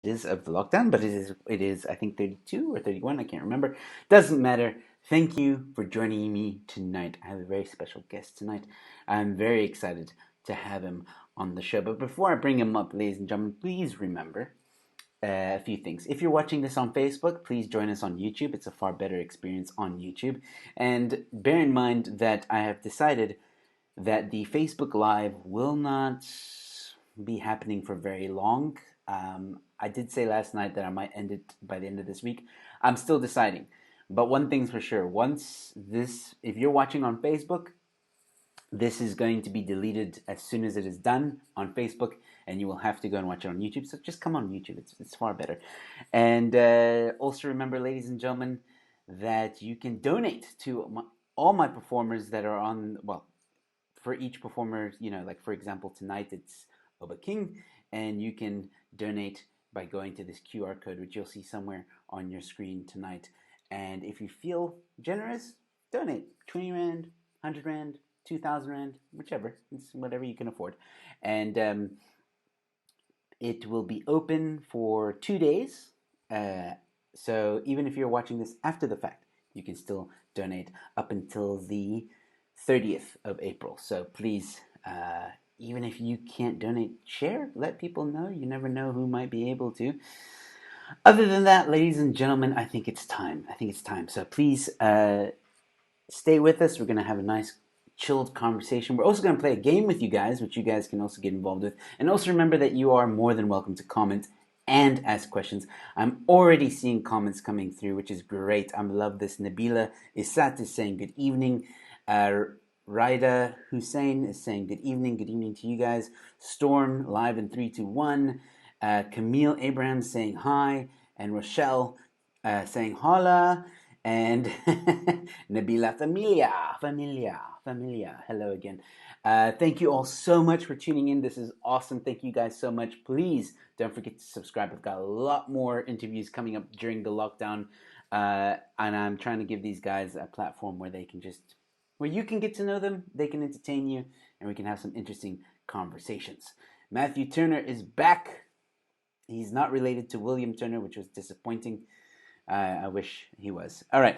is of the lockdown, but it is I think 32 or 31. I can't remember. Doesn't matter. Thank you for joining me tonight. I have a very special guest tonight. I'm very excited to have him on the show. But before I bring him up, ladies and gentlemen, please remember a few things. If you're watching this on Facebook, please join us on YouTube. It's a far better experience on YouTube. And bear in mind that I have decided that the Facebook Live will not be happening for very long. I did say last night that I might end it by the end of this week. I'm still deciding. But one thing's for sure, if you're watching on Facebook, this is going to be deleted as soon as it is done on Facebook, and you will have to go and watch it on YouTube. So just come on YouTube; it's far better. And also remember, ladies and gentlemen, that you can donate to all my performers that are on. Well, for each performer, like for example, tonight it's Obakeng, and you can donate by going to this QR code, which you'll see somewhere on your screen tonight. And if you feel generous, donate 20 Rand, 100 Rand, 2,000 Rand, whichever. It's whatever you can afford. And it will be open for 2 days. So even if you're watching this after the fact, you can still donate up until the 30th of April. So please, even if you can't donate, share, let people know. You never know who might be able to. Other than that, ladies and gentlemen, I think it's time. So please stay with us. We're going to have a nice chilled conversation. We're also going to play a game with you guys, which you guys can also get involved with. And also remember that you are more than welcome to comment and ask questions. I'm already seeing comments coming through, which is great. I love this. Nabila Isat is saying good evening. Raida Hussein is saying good evening. Good evening to you guys. Storm live in 3, 2, 1. Camille Abraham saying hi. And Rochelle saying hola. And Nabila Familia. Hello again. Thank you all so much for tuning in. This is awesome. Thank you guys so much. Please don't forget to subscribe. I've got a lot more interviews coming up during the lockdown. And I'm trying to give these guys a platform where you can get to know them, they can entertain you, and we can have some interesting conversations. Matthew Turner is back. He's not related to William Turner, which was disappointing. I wish he was. All right.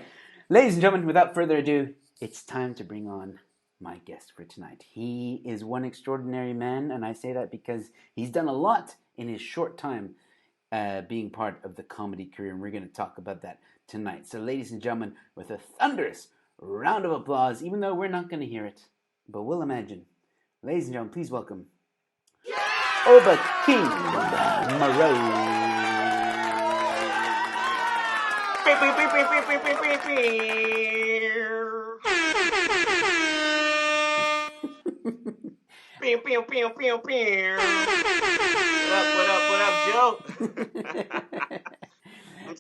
Ladies and gentlemen, without further ado, it's time to bring on my guest for tonight. He is one extraordinary man, and I say that because he's done a lot in his short time being part of the comedy career, and we're going to talk about that tonight. So, ladies and gentlemen, with a thunderous round of applause, even though we're not going to hear it, but we'll imagine. Ladies and gentlemen, please welcome Obakeng Moroe. What up, Joe?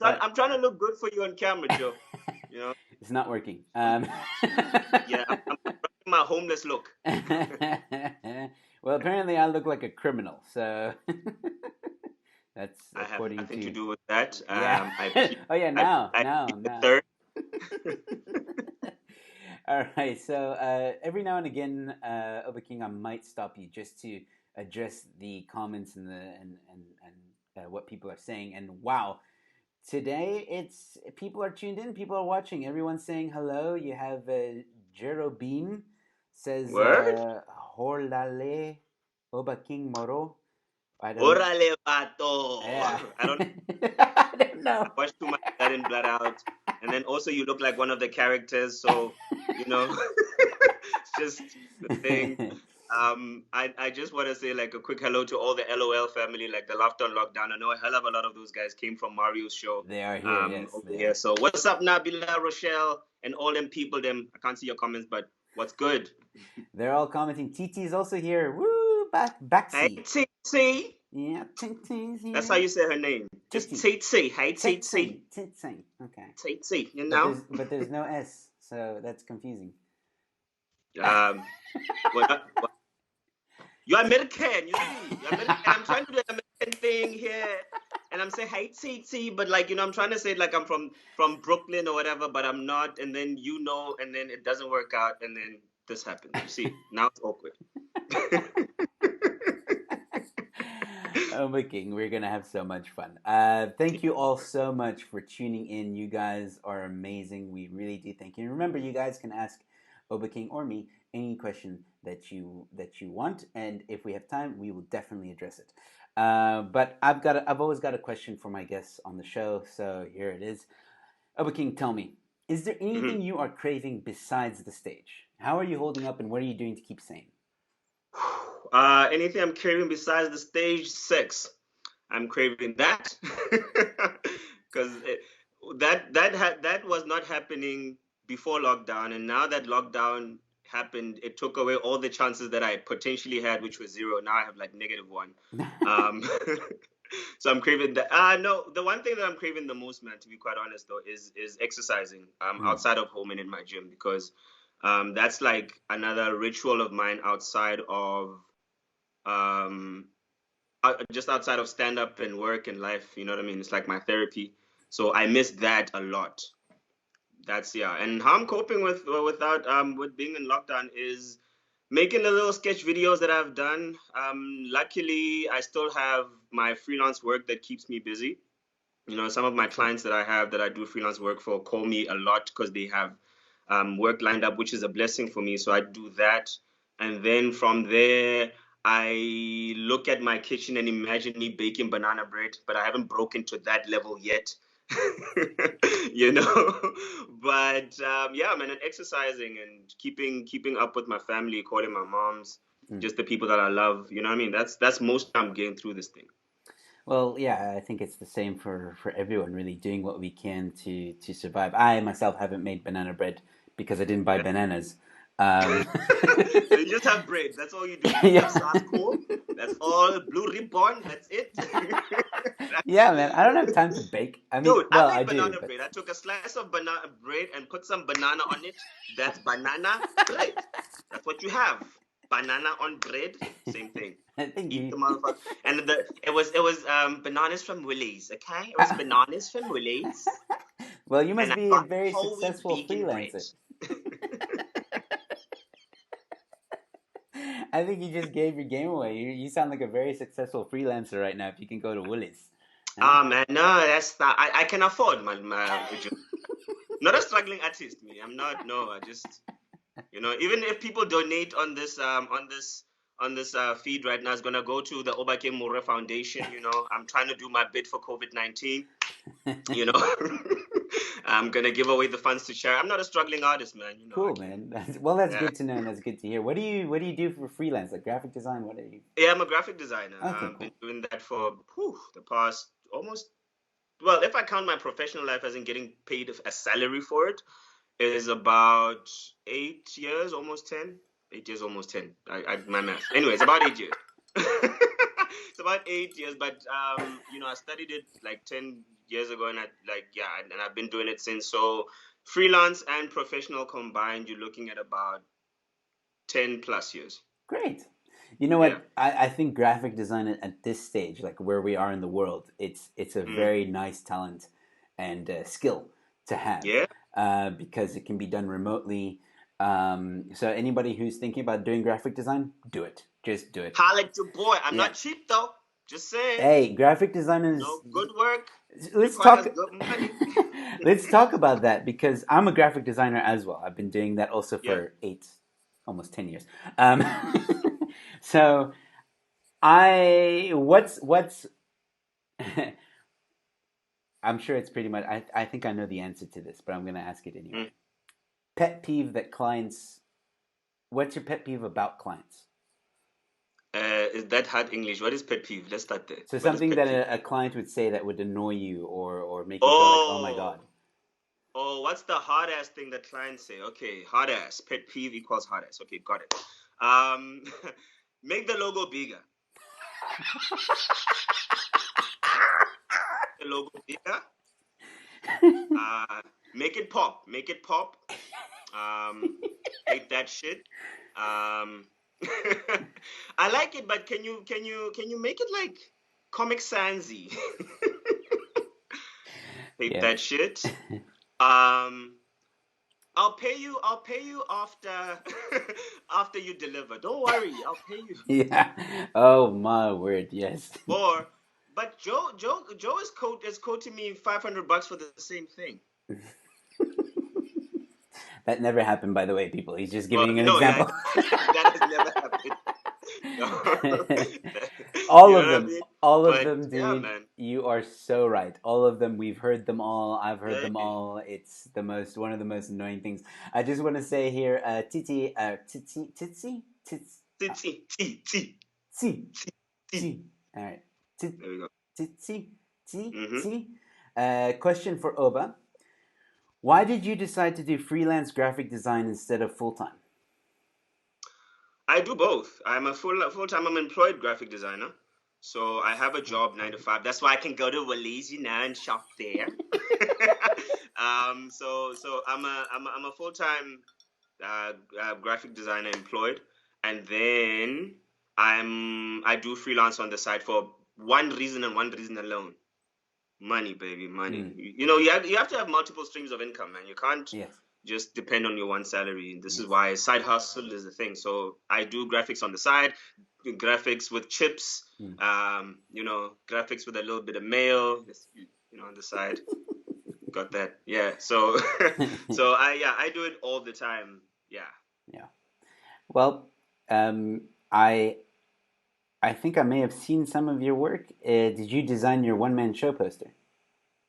I'm trying to look good for you on camera, Joe. You know? It's not working. Yeah, I'm rocking my homeless look. Well, apparently I look like a criminal, so that's I have according nothing to to do with that. Yeah. Oh yeah, I now. plead the third. All right. So every now and again, Obakeng, I might stop you just to address the comments and what people are saying. And wow, today it's people are tuned in, people are watching, everyone's saying hello. You have Jerobin says Word? Horlale Obakeng Moroe. I don't. Orale vato. Yeah. I don't I don't know. watch too much Blood In, Blood Out. And then also you look like one of the characters, so it's just the thing. I just want to say like a quick hello to all the LOL family, like the Laughter on Lockdown. I know a hell of a lot of those guys came from Mario's show. They are here, yes. Over here. So what's up, Nabila, Rochelle, and all them people? I can't see your comments, but what's good? They're all commenting. Titi is also here. Woo! Hey, Baxi. Titi. Yeah, Titi's here. That's how you say her name. Just Titi. Hey, Titi. Titi. Okay. Titi. You know. But there's no S, so that's confusing. Well, you're American, you see. You're American. I'm trying to do the American thing here, and I'm saying hey TT, but like I'm trying to say it like I'm from Brooklyn or whatever, but I'm not. And then and then it doesn't work out, and then this happens. You see, now it's awkward. King, we're gonna have so much fun. Thank you all so much for tuning in. You guys are amazing. We really do thank you. And remember, you guys can ask King or me any question that you want, and if we have time, we will definitely address it. But I've always got a question for my guests on the show, so here it is. King, tell me, is there Mhm. anything you are craving besides the stage? How are you holding up, and what are you doing to keep sane? Anything I'm craving besides the stage? Sex. I'm craving that because that was not happening before lockdown, and now that lockdown happened, it took away all the chances that I potentially had, which was zero. Now I have like -1. Um, so I'm craving that. No, the one thing that I'm craving the most, man, to be quite honest, though, is exercising Hmm. outside of home and in my gym because that's like another ritual of mine outside of um just outside of stand up and work and life, you know what I mean? It's like my therapy. So I miss that a lot. That's yeah. And how I'm coping without with being in lockdown is making the little sketch videos that I've done. Luckily I still have my freelance work that keeps me busy. You know, some of my That's good. clients that I have that I do freelance work for call me a lot because they have work lined up, which is a blessing for me. So I do that. And then from there, I look at my kitchen and imagine me baking banana bread, but I haven't broken to that level yet. you know but yeah, man, and exercising and keeping up with my family, calling my moms, Mm. just the people that I love, you know what I mean? That's most I'm getting through this thing. Well, yeah, I think it's the same for everyone, really, doing what we can to survive. I myself haven't made banana bread because I didn't buy bananas. Um, So you just have bread. That's all you do. You just have yeah. Sasko. That's all. Blue ribbon. That's it. That's Yeah, man, I don't have time to bake. I mean, Dude, I well, I made do, banana but bread. I took a slice of banana bread and put some banana on it. That's banana bread. That's what you have. Banana on bread. Same thing. I think Eat you. the motherfucker. And it was bananas from Woolies. Okay, it was bananas from Woolies, Well, you and must I be a got very whole wheat successful vegan bread. freelancer. I think you just gave your game away. You sound like a very successful freelancer right now if you can go to Woolies. Huh? Ah man, no, that's not. I can afford my not a struggling artist, me. I'm not. No, I just even if people donate on this feed right now, it's gonna go to the Obakeng Moroe Foundation. I'm trying to do my bit for COVID-19. You know, I'm gonna give away the funds to share. I'm not a struggling artist, man. I Cool, can. man. That's Yeah, good to know and that's good to hear. What do you do for freelance, like graphic design? What are you? yeah. I'm a graphic designer. Okay, I've been cool. doing that for the past almost. Well, if I count my professional life as in getting paid a salary for it, is about 8 years, almost 10. 8 years, almost 10. My math. Anyways, about 8 years. It's about 8 years, but I studied it like 10 years ago, and and I've been doing it since. So freelance and professional combined, you're looking at about 10 plus years. Great. You know Yeah. what? I think graphic design at this stage, like where we are in the world, it's a Mm. very nice talent and skill to have Yeah. because it can be done remotely. So anybody who's thinking about doing graphic design, do it. Just do it. Holla at your boy. I'm Yeah. not cheap though. Just saying. Hey, graphic designers. Good work Let's requires talk. good money. Let's talk about that because I'm a graphic designer as well. I've been doing that also Yeah. for almost 10 years. Um, so what's I'm sure it's pretty much. I think I know the answer to this, but I'm going to ask it Mm. anyway. Pet peeve that clients. What's your pet peeve about clients? Is that hard English? What is pet peeve? Let's start there. So What is something pet that peeve? a client would say that would annoy you or make you feel like, oh my Oh, god. what's the hard ass thing that clients say? Okay, hard ass. Pet peeve equals hard ass. Okay, got it. Um, make the logo bigger. The logo bigger. Uh, make it pop. Make it pop. Um, hate that shit. Um, I like it, but can you make it like Comic Sansy? Hate Yeah. that shit. Um, I'll pay you after after you deliver. Don't worry, I'll pay you. Yeah. Oh my word, yes. Or but Joe is quoting me $500 for the same thing. That never happened, by the way, people. He's just Well, giving an no, yeah, example. that has never happened. No. You All know of what I them. mean? All of But them, yeah, dude. man. You are so right. All of them. We've heard them all. I've heard Yeah. them all. It's the most one of the most annoying things. I just want to say here, Titi, T T T Titi, T. All right, There we go. Titi, Hmm. Question for Oba: why did you decide to do freelance graphic design instead of full time? I do both. I'm a full time. I'm employed graphic designer, so I have a job 9 to 5. That's why I can go to Walezi now and shop there. So I'm a full-time graphic designer employed, and then I do freelance on the side for one reason and one reason alone: money, baby, money. Mm, You have to have multiple streams of income, man. You can't yes, just depend on your one salary. This is yes. why side hustle is the thing. So I do graphics on the side, do graphics with chips, Mm. graphics with a little bit of mail, on the side. Got that? Yeah. So, so I do it all the time. Yeah. Yeah. Well, I think I may have seen some of your work. Did you design your one man show poster?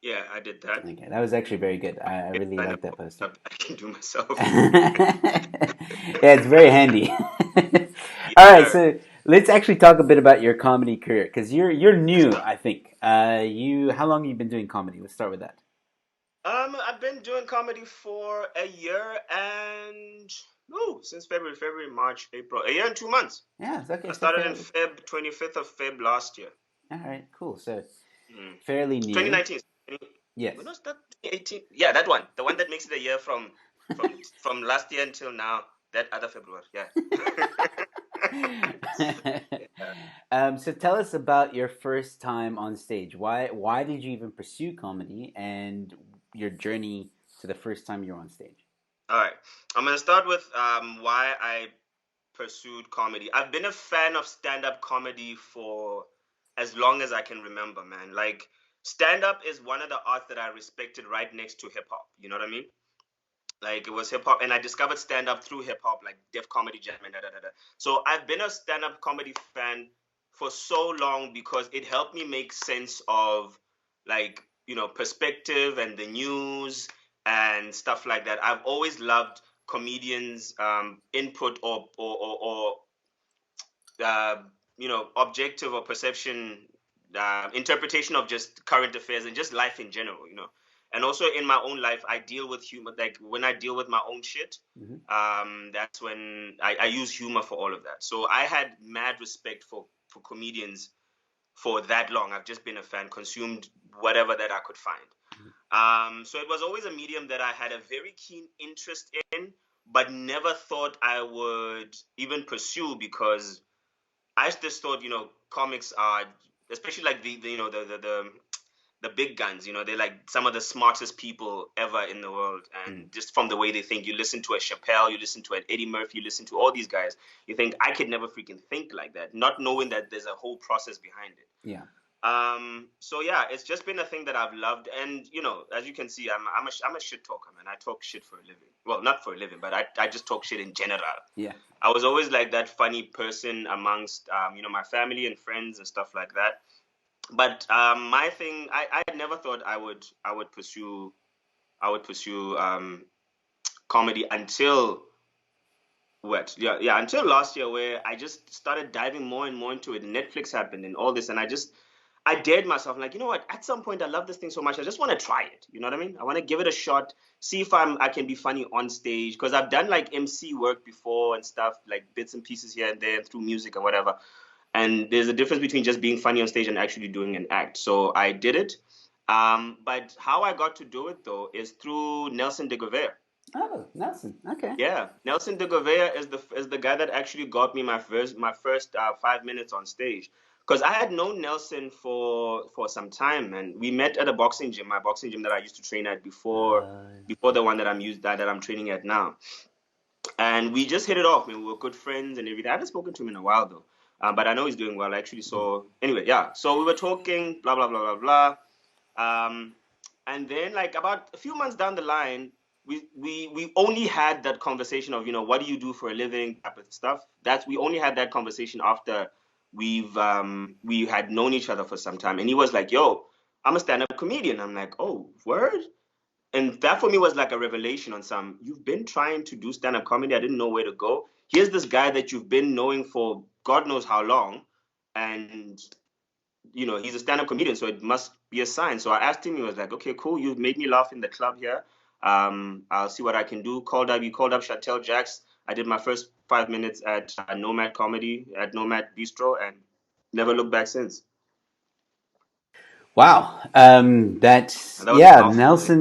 Yeah, I did that. Okay, that was actually very good. I It's really kind like that poster. of I can do myself. Yeah, it's very handy. Yes, All right, sir. so let's actually talk a bit about your comedy career because you're Yes, new, sir. I think. You how long have you been doing comedy? Let's start with that. I've been doing comedy for a year and since February, March, April, a year and 2 months. Yeah, it's okay. I So started in fairly. Feb 25th of Feb last year. All right, cool. So Mm. fairly new. 2019. When Yes. was that? 2018. Yeah, that one. The one that makes it a year from last year until now. That other February. Yeah. Yeah. So tell us about your first time on stage. Why did you even pursue comedy and your journey to the first time you were on stage? All right. I'm gonna start with why I pursued comedy. I've been a fan of stand-up comedy for as long as I can remember, man. Like stand-up is one of the arts that I respected right next to hip hop. You know what I mean? Like it was hip hop, and I discovered stand up through hip hop, like Def Comedy Jam and da da da da. So I've been a stand up comedy fan for so long because it helped me make sense of like perspective and the news and stuff like that. I've always loved comedians' input or uh, objective or perception, interpretation of just current affairs and just life in general, And also in my own life, I deal with humor. Like when I deal with my own shit, Hmm. that's when I use humor for all of that. So I had mad respect for comedians for that long. I've just been a fan, consumed whatever that I could find. So it was always a medium that I had a very keen interest in, but never thought I would even pursue because I just thought, comics are, especially like the big guns. They're like some of the smartest people ever in the world, Mm. and just from the way they think, you listen to a Chappelle, you listen to an Eddie Murphy, you listen to all these guys, you think I could never freaking think like that, not knowing that there's a whole process behind it. Yeah. So yeah, it's just been a thing that I've loved, and as you can see, I'm a shit talker, man. I talk shit for a living. Well, not for a living, but I just talk shit in general. Yeah. I was always like that funny person amongst my family and friends and stuff like that. But my thing, I never thought I would pursue comedy until what? Yeah, until last year where I just started diving more and more into it. Netflix happened and all this, and I dared myself. Like, you know what? At some point, I love this thing so much. I just want to try it. You know what I mean? I want to give it a shot, see if I can be funny on stage. Because I've done like MC work before and stuff, like bits and pieces here and there through music and whatever. And there's a difference between just being funny on stage and actually doing an act. So I did it. But how I got to do it though is through Nelson de Govea. Oh, Nelson. Okay. Yeah, Nelson de Govea is the guy that actually got me my first 5 minutes on stage. because I had known Nelson for some time, and we met at a boxing gym, my boxing gym that I used to train at before the one that I'm training at now. And we just hit it off. I mean, we were good friends and everything. I haven't spoken to him in a while though, but I know he's doing well. I actually saw. Anyway, yeah. So we were talking, blah blah blah blah blah. And then like about a few months down the line, we only had that conversation of what do you do for a living type of stuff. That's we only had that conversation after we had known each other for some time, and he was like, "Yo, I'm a stand-up comedian." I'm like, "Oh, word." And that for me was like a revelation on some. You've been trying to do stand up comedy. I didn't know where to go. Here's this guy that you've been knowing for God knows how long, and he's a stand up comedian, so it must be a sign. So I asked him. He was like, "Okay, cool. You've made me laugh in the club here. I'll see what I can do." Called up Chantel Jax. I did my first 5 minutes at Nomad Comedy at Nomad Bistro, and never looked back since. Wow. And That's that was a yeah. mouthful there.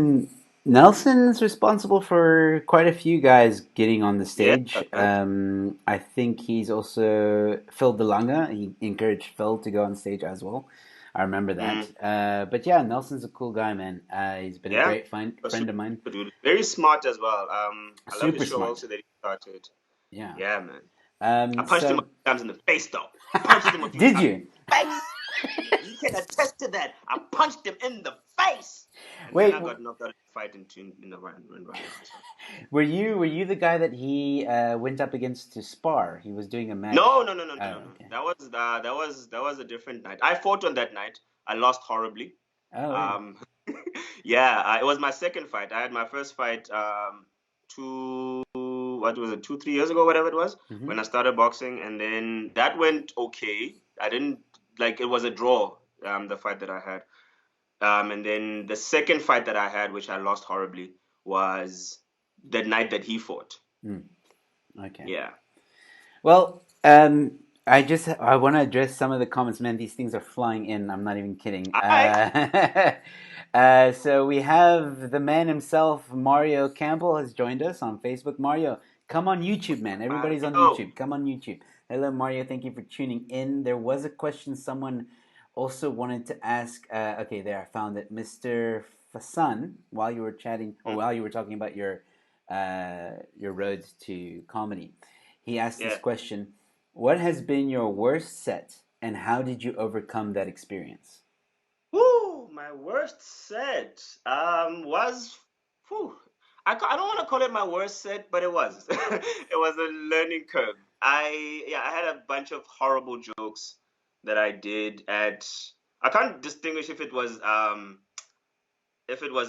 Nelson's responsible for quite a few guys getting on the Yeah, stage. man. I think he's also Phil DeLonga. He encouraged Phil to go on stage as well. I remember that. Mm. But yeah, Nelson's a cool guy, man. He's been a Yeah, great a friend super of mine. dude. Very smart as well. I love his Super show smart. also that he started. Yeah. Yeah, man. I punched him a So few times in the face though. Punched him a few did times in you? the face. You can attest to that. I punched him in the face, and then Wait, I got knocked out in the fight in the round. So. were you the guy that he went up against to spar? He was doing a No, match. no, no, no, no, Oh, no, no. okay. That was a different night. I fought on that night. I lost horribly. Oh, really? Um, yeah, it was my second fight. I had my first fight what was it, 2, 3 years ago, whatever it was, Hmm. when I started boxing, and then that went okay. I didn't like it was a draw, the fight that I had. And then the second fight that I had, which I lost horribly, was the night that he fought. Mm, okay. Yeah. Well, I want to address some of the comments. Man, these things are flying in. I'm not even kidding. All right. So we have the man himself, Mario Campbell, has joined us on Facebook. Mario, come on YouTube, man. Everybody's on Yo. YouTube. Come on YouTube. Hello, Mario. Thank you for tuning in. There was a question someone also wanted to ask. Okay, there I found it, Mr. Fasan. While you were chatting, or Mm, while you were talking about your road to comedy, he asked this yeah. question: what has been your worst set, and how did you overcome that experience? Woo, my worst set was whew, I don't want to call it my worst set, but it was. It was a learning curve. I had a bunch of horrible jokes that I did at I can't distinguish if it was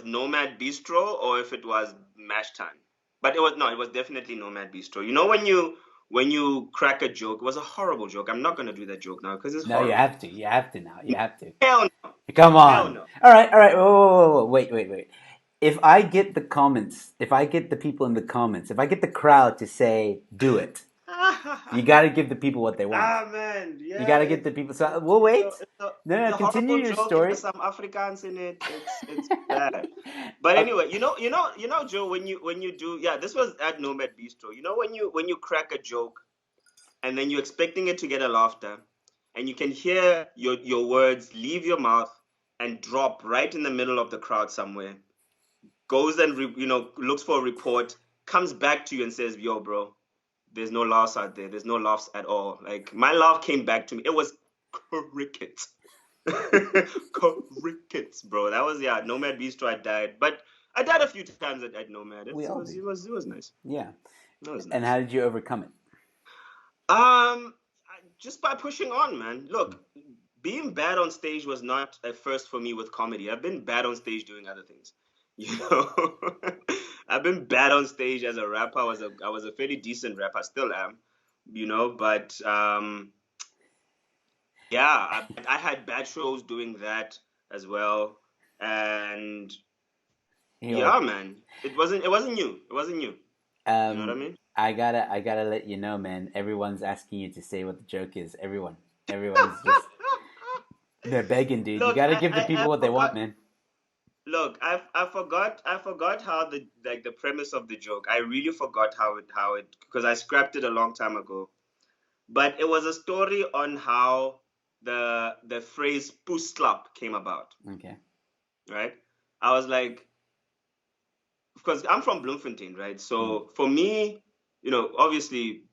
Nomad Bistro or if it was Mash Time. But it was definitely Nomad Bistro. You know when you crack a joke, it was a horrible joke. I'm not gonna do that joke now because it's No, you horrible. have to. You have to now. You have to. Hell no. Come Hell on. no. All right. All right. Whoa, whoa, whoa, whoa. Wait. If I get the comments, if I get the people in the comments, if I get the crowd to say, "Do it," you got to give the people what they want. Man, You yeah, got to get the people. So we'll wait. No, it's no. a Continue horrible your joke. It has story. some Afrikaans in it. It's bad. But Okay. anyway, Joe, when you do, yeah, this was at Nomad Bistro. You know when you crack a joke and then you're expecting it to get a laughter, and you can hear your words leave your mouth and drop right in the middle of the crowd somewhere. Goes and looks for a report, comes back to you and says, "Yo, bro, there's no laughs out there. There's no laughs at all." Like my laugh came back to me. It was crickets. Crickets, bro. That was Nomad Bistro. I died, but I died a few times at Nomad. We It all was do. it was it was nice. Yeah. It was And nice. how did you overcome it? Just by pushing on, man. Look, being bad on stage was not a first for me with comedy. I've been bad on stage doing other things. You know, I've been bad on stage as a rapper. I was a fairly decent rapper, still am. But yeah, I had bad shows doing that as well, and Yo, yeah, man, it wasn't new. It wasn't new. You know what I um, mean? I gotta let you know, man. Everyone's asking you to say what the joke is. Everyone's just they're begging, dude. You Look, gotta I, give the I, I people what they want, forgot. man. Look, I forgot how the premise of the joke. I really forgot how it because I scrapped it a long time ago. But it was a story on how the phrase "poesklap" came about, Okay. right? I was like, because I'm from Bloemfontein, right? Mm. So for me, obviously,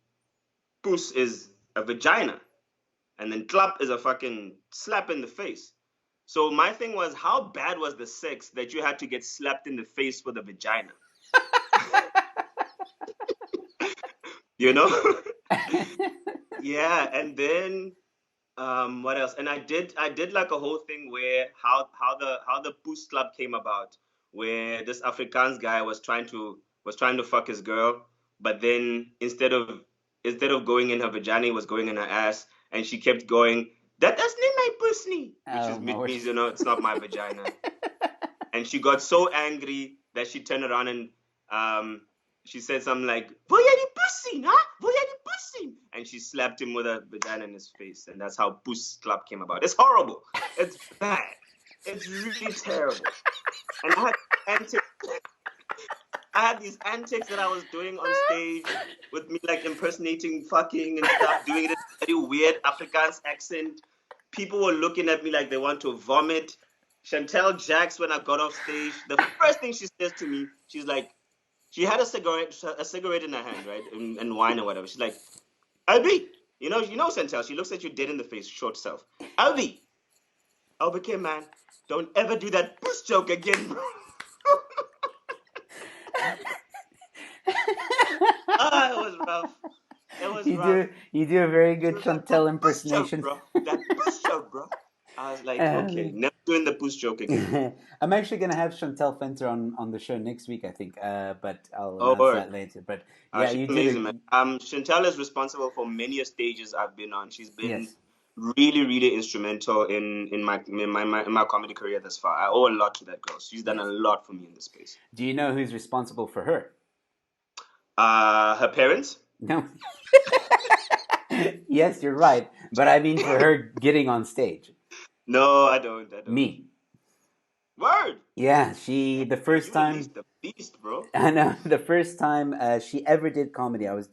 poes is a vagina, and then clap is a fucking slap in the face. So my thing was, how bad was the sex that you had to get slapped in the face with a vagina? You know? Yeah, and then what else? And I did like a whole thing where how the Boost Club came about, where this Afrikaans guy was trying to fuck his girl, but then instead of going in her vagina, he was going in her ass, and she kept going, that doesn't my pussy, which Oh is my which word. means it's not my vagina. And she got so angry that she turned around and um, she said something like, "Voy a di pussy, huh? Voy a di pussy," and she slapped him with a vagina in his face, and that's how Puss Club came about. It's horrible. It's bad. It's really terrible. And I had these antics that I was doing on stage with me like impersonating fucking and stuff, doing it in a very weird Afrikaans accent. People were looking at me like they want to vomit. Chantel Jacks, when I got off stage, the first thing she says to me, she's like, she had a cigarette in her hand, right, and wine or whatever. She's like, Obi, Chantel. She looks at you dead in the face, short self. Obi, Obakeng man, don't ever do that puss joke again, bro. Ah, it was rough. It was rough. You do a very She good was like, that Chantel puss joke, impersonation. bro. That puss joke, bro. I was like, okay, Um, never doing the puss joke again. I'm actually gonna have Chantel Fenter on the show next week, I think. But I'll Oh, announce word. that later. But yeah, She's you did amazing, man. a Chantel is responsible for many stages I've been on. She's been yes. really, really instrumental in my comedy career thus far. I owe a lot to that girl. She's done a Yes. lot for me in this space. Do you know who's responsible for her? Her parents? No. Yes, you're right. But I mean for her getting on stage. No, I don't. I don't. Me. Word. Yeah, she the Bro, first you time released the beast, bro. I know the first time she ever did comedy. I was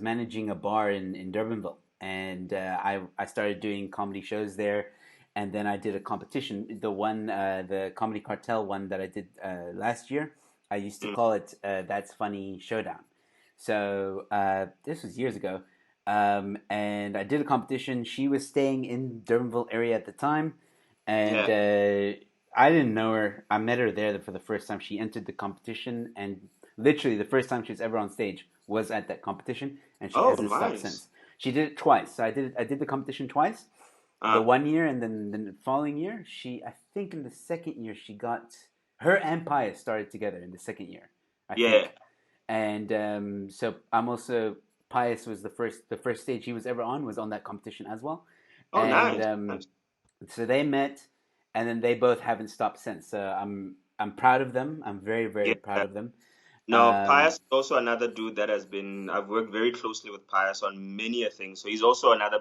managing a bar in Durbanville, and I started doing comedy shows there, and then I did a competition. The comedy cartel one that I did last year. I used to Mm. call it "That's Funny Showdown." So this was years ago, and I did a competition. She was staying in Durbanville area at the time, and Yeah. I didn't know her. I met her there for the first time. She entered the competition, and literally the first time she was ever on stage was at that competition, and she Oh, hasn't stopped nice. since. She did it twice. So I did the competition twice. The Uh, one year and then the following year, I think in the second year she got her and Pius started together in the second year, I yeah. think. And so I'm also Pius was the first stage he was ever on was on that competition as well, Oh, and nice. Nice. so they met, and then they both haven't stopped since. So I'm proud of them. I'm very very proud Yeah. of them. No, Um, Pius is also another dude that I've worked very closely with Pius on many a thing. So he's also another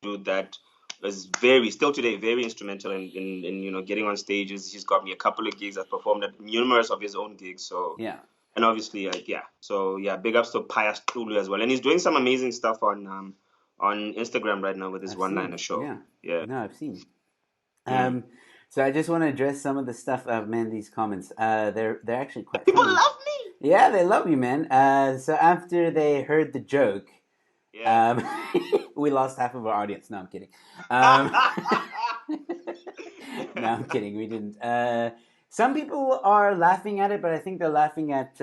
dude that is still today very instrumental in getting on stages. He's got me a couple of gigs. I've performed at numerous of his own gigs. So, yeah, and obviously, like, yeah. So yeah, big ups to Pius Tulu as well. And he's doing some amazing stuff on Instagram right now with his I've one seen. liner show. Yeah, Yeah. no, I've seen. Mm. Um, so I just want to address some of the stuff of Mandy's comments. They're actually quite People funny. love me. Yeah, they love you, man. So after they heard the joke, Yeah. um, we lost half of our audience. No, I'm kidding. Um, no, I'm kidding. We didn't. Some people are laughing at it, but I think they're laughing at.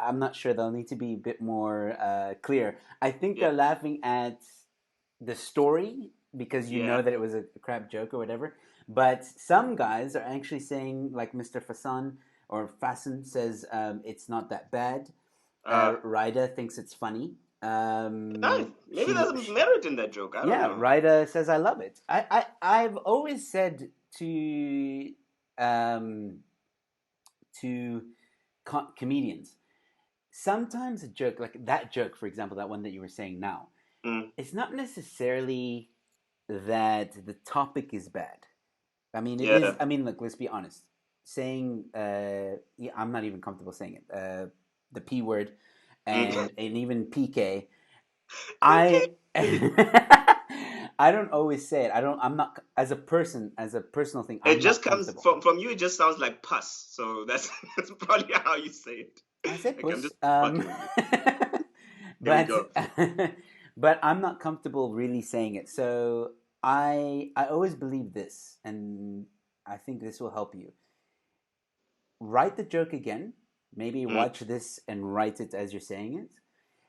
I'm not sure. They'll need to be a bit more clear. I think Yeah. they're laughing at the story because you Yeah. know that it was a crap joke or whatever. But some guys are actually saying, like Mr. Fasan or Fasan says, it's not that bad. Uh, Rida thinks it's funny. Nice. Maybe there's She merit in that joke. I don't yeah, know. Rida says I love it. I've always said um, to comedians sometimes a joke like that joke, for example, that one that you were saying now, Mm, it's not necessarily that the topic is bad. I mean, it is. yeah. I mean, look, let's be honest. Saying, yeah, I'm not even comfortable saying it. The P word, Mm. and even PK. PK. I I don't always say it. I'm not as a person, as a personal thing. It I'm not just comes comfortable. from you. It just sounds like pus. So that's that's probably how you say it. I say Like I'm puss. just fucking with you. Here we But go. but I'm not comfortable really saying it. So I always believe this, and I think this will help you. Write the joke again. Maybe Mm, watch this and write it as you're saying it,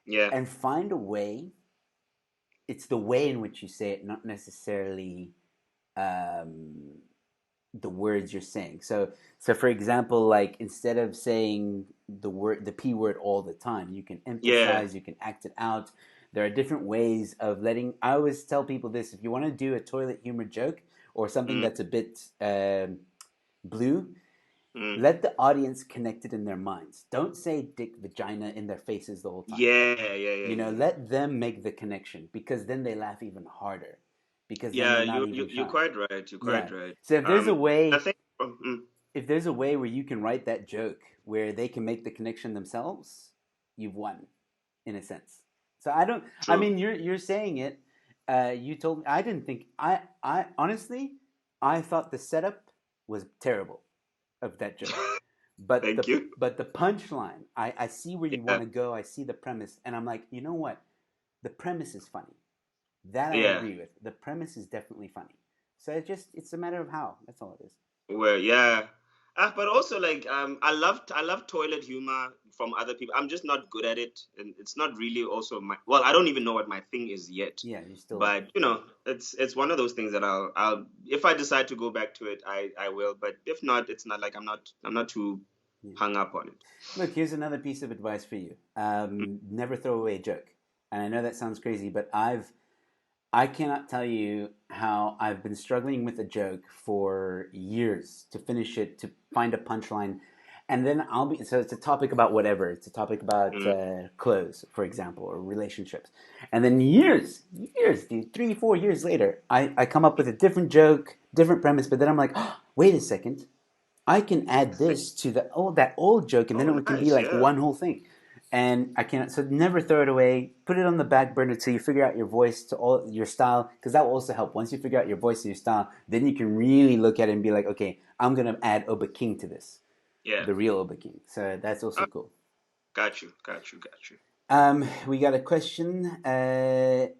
yeah. and find a way. It's the way in which you say it, not necessarily um, the words you're saying. So for example, like instead of saying the p word all the time, you can Yeah. emphasize, you can act it out. There are different ways of letting. I always tell people this: if you want to do a toilet humor joke or something Mm, that's a bit blue, mm. let the audience connect it in their minds. Don't say dick vagina in their faces the whole time. Yeah. Yeah. Yeah. You know, Yeah. let them make the connection because then they laugh even harder because then Yeah. they're not You even you're shocked. quite right. You're Yeah. quite right. So if there's a I way think. if there's a way where you can write that joke where they can make the connection themselves, you've won, in a sense. So I don't. I True. mean, you're saying it. You told me. I didn't think. I honestly, I thought the setup was terrible of that joke, Thank you. but the punchline. I see where you Yeah. want to go. I see the premise, and I'm like, you know what? The premise is funny. That I Yeah. agree with. The premise is definitely funny. So it's a matter of how. That's all it is. Well, yeah. But also like I love toilet humor from other people. I'm just not good at it, and it's not really also my. Well, I don't even know what my thing is yet. Yeah, you still. But it's one of those things that I'll if I decide to go back to it, I will. But if not, it's not like I'm not too Yeah. hung up on it. Look, here's another piece of advice for you. Never throw away a joke. And I know that sounds crazy, but I cannot tell you how I've been struggling with a joke for years to finish it, to find a punchline. And then I'll be, so it's a topic about whatever. It's a topic about Mm, clothes, for example, or relationships. And then years, dude, 3, 4 years later, I come up with a different joke, different premise, but then I'm like, oh, wait a second. I can add this to that old joke, and then oh, it can be nice. like Yeah. one whole thing. And I can't. So never throw it away. Put it on the back burner till you figure out your voice to all your style, because that will also help. Once you figure out your voice and your style, then you can really look at it and be like, okay, I'm gonna add Obakeng to this, Yeah. the real Obakeng. So that's also Oh, cool. got you. Got you. Got you. We got a question: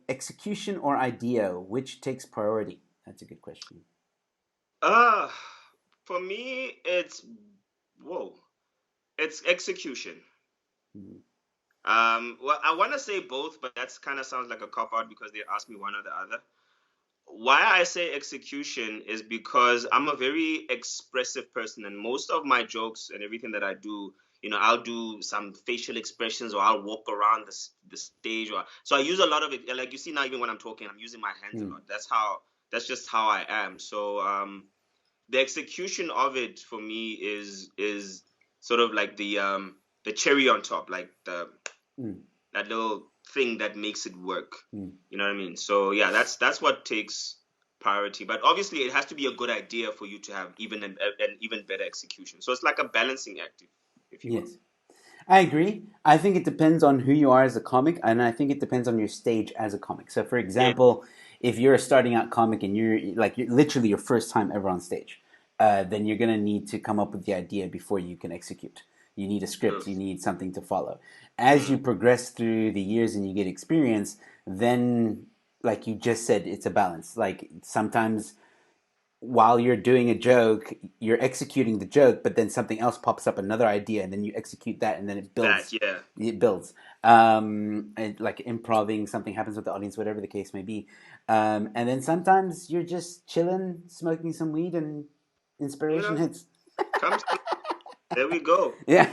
execution or idea, which takes priority? That's a good question. Uh for me, it's whoa. It's execution. Hmm. Well, I want to say both, but that's kind of sounds like a cop out because they asked me one or the other. Why I say execution is because I'm a very expressive person, and most of my jokes and everything that I do, I'll do some facial expressions or I'll walk around the stage, or so I use a lot of it. Like you see now, even when I'm talking, I'm using my hands a Hmm. lot. That's just how I am. So the execution of it for me is sort of like the cherry on top, like the Hmm. that little thing that makes it work. Hmm. You know what I mean? So yeah, that's what takes priority. But obviously, it has to be a good idea for you to have even an even better execution. So it's like a balancing act, if you will. Yes. I agree. I think it depends on who you are as a comic, and I think it depends on your stage as a comic. So, for Yeah. example, if you're a starting out comic and you're literally your first time ever on stage, then you're gonna need to come up with the idea before you can execute. You need a script. True. You need something to follow. As Mm, you progress through the years and you get experience, then, like you just said, it's a balance. Like sometimes while you're doing a joke, you're executing the joke, but then something else pops up, another idea, and then you execute that, and then it that builds. yeah. It builds. And like improving, something happens with the audience, whatever the case may be. And then sometimes you're just chilling, smoking some weed, and You inspiration know, hits. comes through. There we go. Yeah.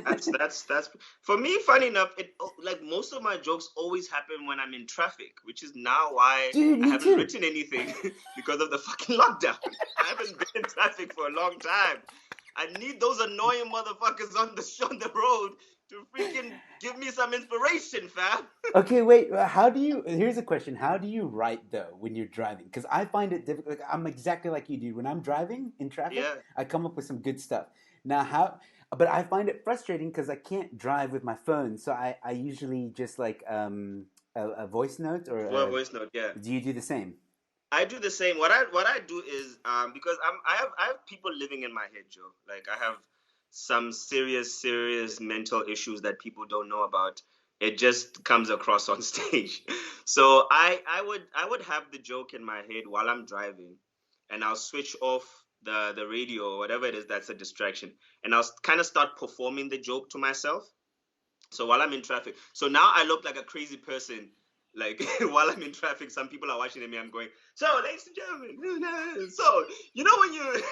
That's for me. Funny enough, it like most of my jokes always happen when I'm in traffic, which is now why Dude, I me haven't too. written anything because of the fucking lockdown. I haven't been in traffic for a long time. I need those annoying motherfuckers on the road to freaking give me some inspiration, fam. Okay, wait. How do you? Here's a question. How do you write though when you're driving? Because I find it difficult. Like, I'm exactly like you, dude. When I'm driving in traffic, Yeah. I come up with some good stuff. Now, how? But I find it frustrating because I can't drive with my phone. So I usually just like a voice note, or for a voice note. Yeah. do you do the same? I do the same. What I do is because I have people living in my head, Joe. Like I have some serious mental issues that people don't know about. It just comes across on stage. So I would have the joke in my head while I'm driving, and I'll switch off the radio or whatever it is that's a distraction, and I'll kind of start performing the joke to myself. So while I'm in traffic, so now I look like a crazy person. Like while I'm in traffic, some people are watching me. I'm going, so ladies and gentlemen, so when you,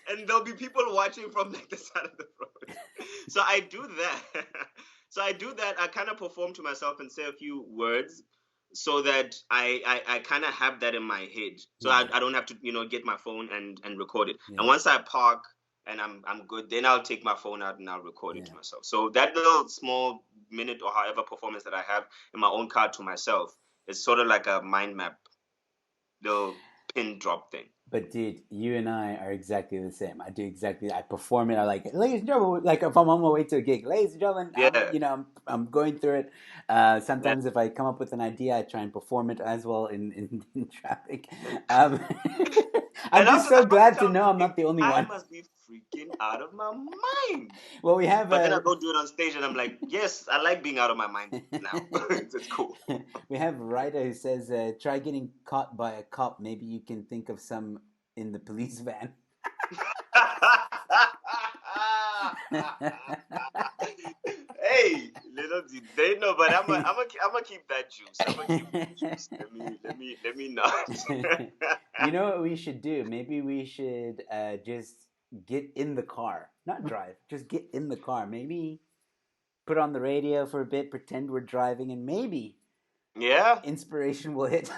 and there'll be people watching from like the side of the road. So I do that. So I do that. I kind of perform to myself and say a few words, so that I kind of have that in my head. So Yeah, I don't have to get my phone and record it. yeah, And once I park and I'm good, then I'll take my phone out and I'll record it yeah. to myself. So that little small minute or however performance that I have in my own car to myself is sort of like a mind map, little pin drop thing. But dude, you and I are exactly the same. I do exactly. I perform it. I like, ladies and gentlemen, like if I'm on my way to a gig, ladies and gentlemen, Yeah, I'm going through it. yeah. Sometimes if I come up with an idea, I try and perform it as well in traffic. Um, I'm And just after so that, after glad to I'm know I'm thinking, not the only I one. must be freaking out of my mind. Well, we have But then I a go do it on stage, and I'm like, yes, I like being out of my mind now. It's cool. we have Ryder who says, "Try getting caught by a cop. Maybe you can think of some in the police van." Hey, little did they know, but I'm gonna keep that juice. I'm gonna keep that juice. Let me not. You know what we should do? Maybe we should just get in the car, not drive. Just get in the car. Maybe put on the radio for a bit, pretend we're driving, and maybe Yeah. inspiration will hit.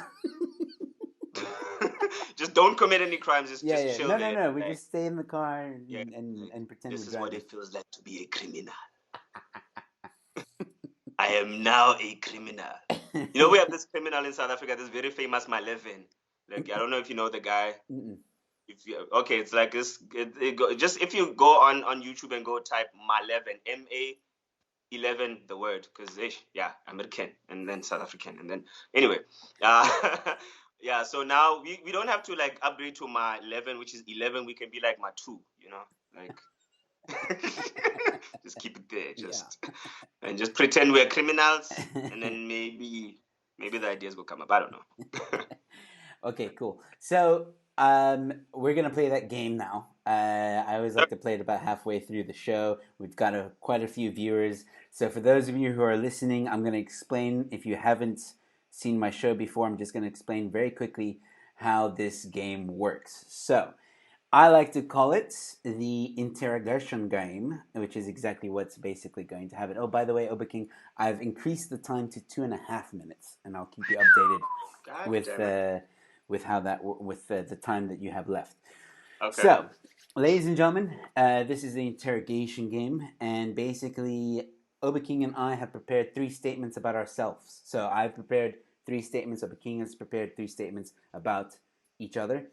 Just don't commit any crimes. Just Yeah, just yeah. chill No, no, there. no. We Like, just stay in the car yeah, and, like, and pretend we're this is what driving. it feels like to be a criminal. I am now a criminal. We have this criminal in South Africa, this very famous Maleven. Like, I don't know if you know the guy. Mm-mm. If you Okay, it's like this. Just if you go on YouTube and go type Maleven, MA11, the word, because yeah, American and then South African and then anyway, uh, yeah. So now we don't have to like upgrade to my 11, which is 11. We can be like my 2, like. Just keep it there, Yeah. and just pretend we're criminals, and then maybe the ideas will come up. I don't know. Okay, cool. So we're gonna play that game now. I always like to play it about halfway through the show. We've got quite a few viewers. So for those of you who are listening, I'm gonna explain. If you haven't seen my show before, I'm just gonna explain very quickly how this game works. So I like to call it the interrogation game, which is exactly what's basically going to happen. Oh, by the way, Obakeng, I've increased the time to 2.5 minutes, and I'll keep you updated God with damn it. with how that with the time that you have left. Okay. So, ladies and gentlemen, this is the interrogation game, and basically, Obakeng and I have prepared 3 statements about ourselves. So I've prepared 3 statements. Obakeng has prepared 3 statements about each other.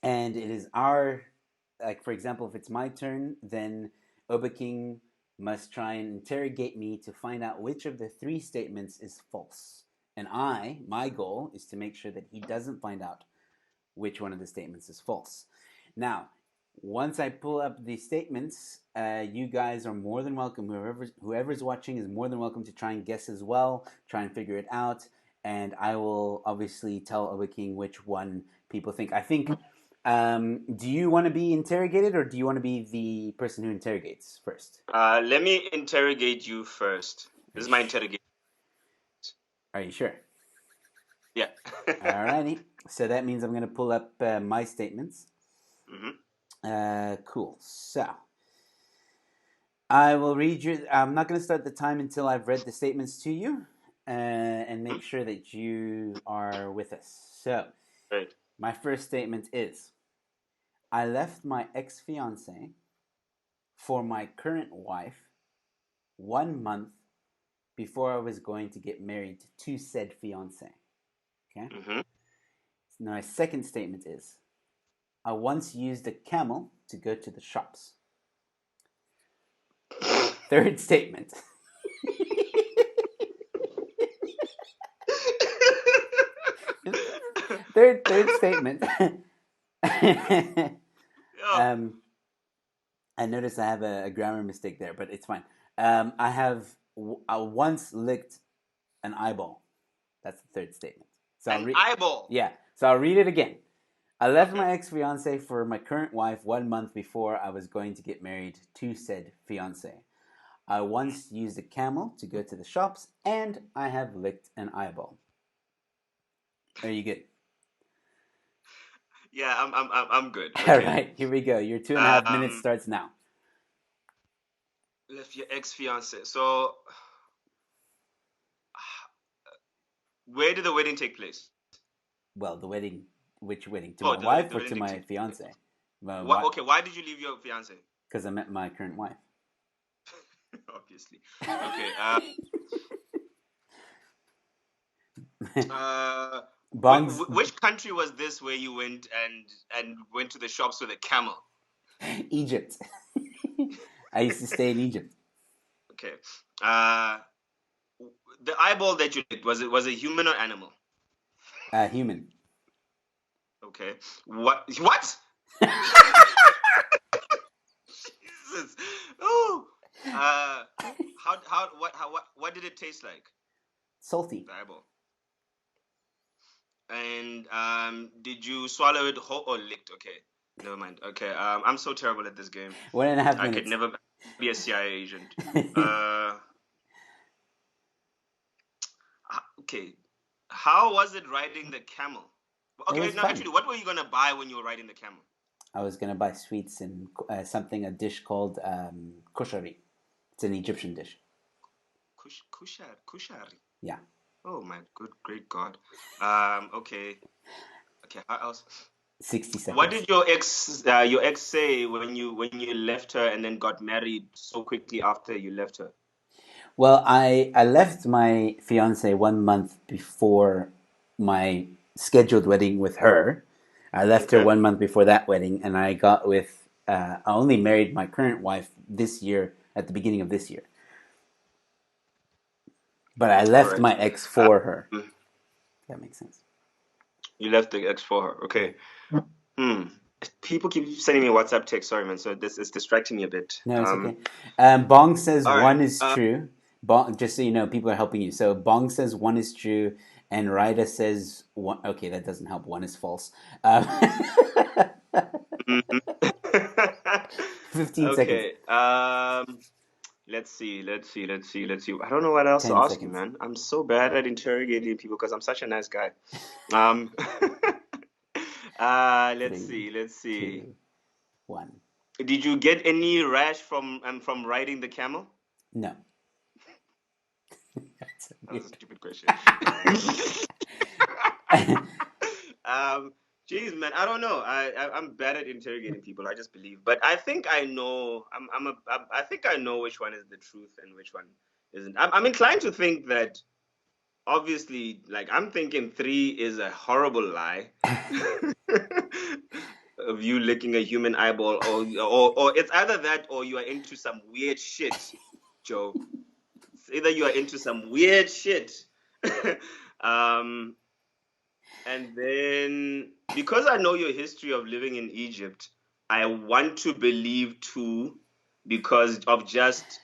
And it is our, like, for example, if it's my turn, then Obakeng must try and interrogate me to find out which of the 3 statements is false. And my goal is to make sure that he doesn't find out which one of the statements is false. Now, once I pull up the statements, you guys are more than welcome. Whoever's watching is more than welcome to try and guess as well, try and figure it out. And I will obviously tell Obakeng which one people think. I think. Do you want to be interrogated, or do you want to be the person who interrogates first? Let me interrogate you first. This is my interrogation. Are you sure? Yeah. Alrighty. So that means I'm going to pull up my statements. Cool. So I will read you. I'm not going to start the time until I've read the statements to you, and make sure that you are with us. So, Right. my first statement is: I left my ex-fiance for my current wife 1 month before I was going to get married to said fiance. Okay. So now my second statement is: I once used a camel to go to the shops. Third statement. Third statement. Yeah. um, I noticed I have a grammar mistake there, but it's fine. I have once licked an eyeball. That's the third statement. So An eyeball. yeah. So I'll read it again. I left Okay. my ex fiance for my current wife 1 month before I was going to get married to said fiance. I once used a camel to go to the shops, and I have licked an eyeball. Are you good? Yeah, I'm good. All Okay. right, here we go. Your 2.5 minutes Um, starts now. left your ex fiance. So, where did the wedding take place? Well, the wedding. Which wedding? To Oh, my wife the or wedding to didn't my take place. fiance? What? Okay, why did you leave your fiance? Because I met my current wife. Obviously. Okay. Uh, Bongs, which country was this where you went and went to the shops with a camel? Egypt. I used to stay in Egypt. Okay. Uh, the eyeball that you did, was it human or animal? Human. Okay. What? Jesus. Oh. Uh, what did it taste like? Salty. The eyeball. And did you swallow it whole or licked? Okay. Never mind. Okay. I'm so terrible at this game. 1.5 I could minutes. never be a CIA agent. Uh, okay. How was it riding the camel? It Okay, was no, fun. actually, what were you gonna buy when you were riding the camel? I was gonna buy sweets and a dish called koshari. It's an Egyptian dish. Kushari. Yeah. Oh my good, great God. Okay. Okay. How else? 60 What seconds. did your ex say when you left her and then got married so quickly after you left her? Well, I left my fiance 1 month before my scheduled wedding with her. I left her Okay. 1 month before that wedding, and I got with. I only married my current wife this year at the beginning of this year, but I All left right. my ex for her. Um, That makes sense. you left the ex for her. Yeah. Okay. Hmm. People keep sending me WhatsApp text. Sorry, man. So this is distracting me a bit. No, it's okay. Bong says All right. one is true. Bong, just so you know, people are helping you. So Bong says one is true, and Rida says one. Okay, that doesn't help. One is false. Um, Mhm. 15 seconds. Okay. Let's see. I don't know what else to Ten ask you, seconds. man. I'm so bad at interrogating people because I'm such a nice guy. Um. Three, Let's see. 2, 1. Did you get any rash from riding the camel? No. That's That was a weird. stupid question. um, Jeez, man, I don't know. I'm bad at interrogating people. I just believe, but I think I know. I think I know which one is the truth and which one isn't. I'm inclined to think that obviously, like I'm thinking three is a horrible lie of you licking a human eyeball, or it's either that or you are into some weird shit, Joe. It's either you are into some weird shit. um, and then because I know your history of living in Egypt, I want to believe too, because of just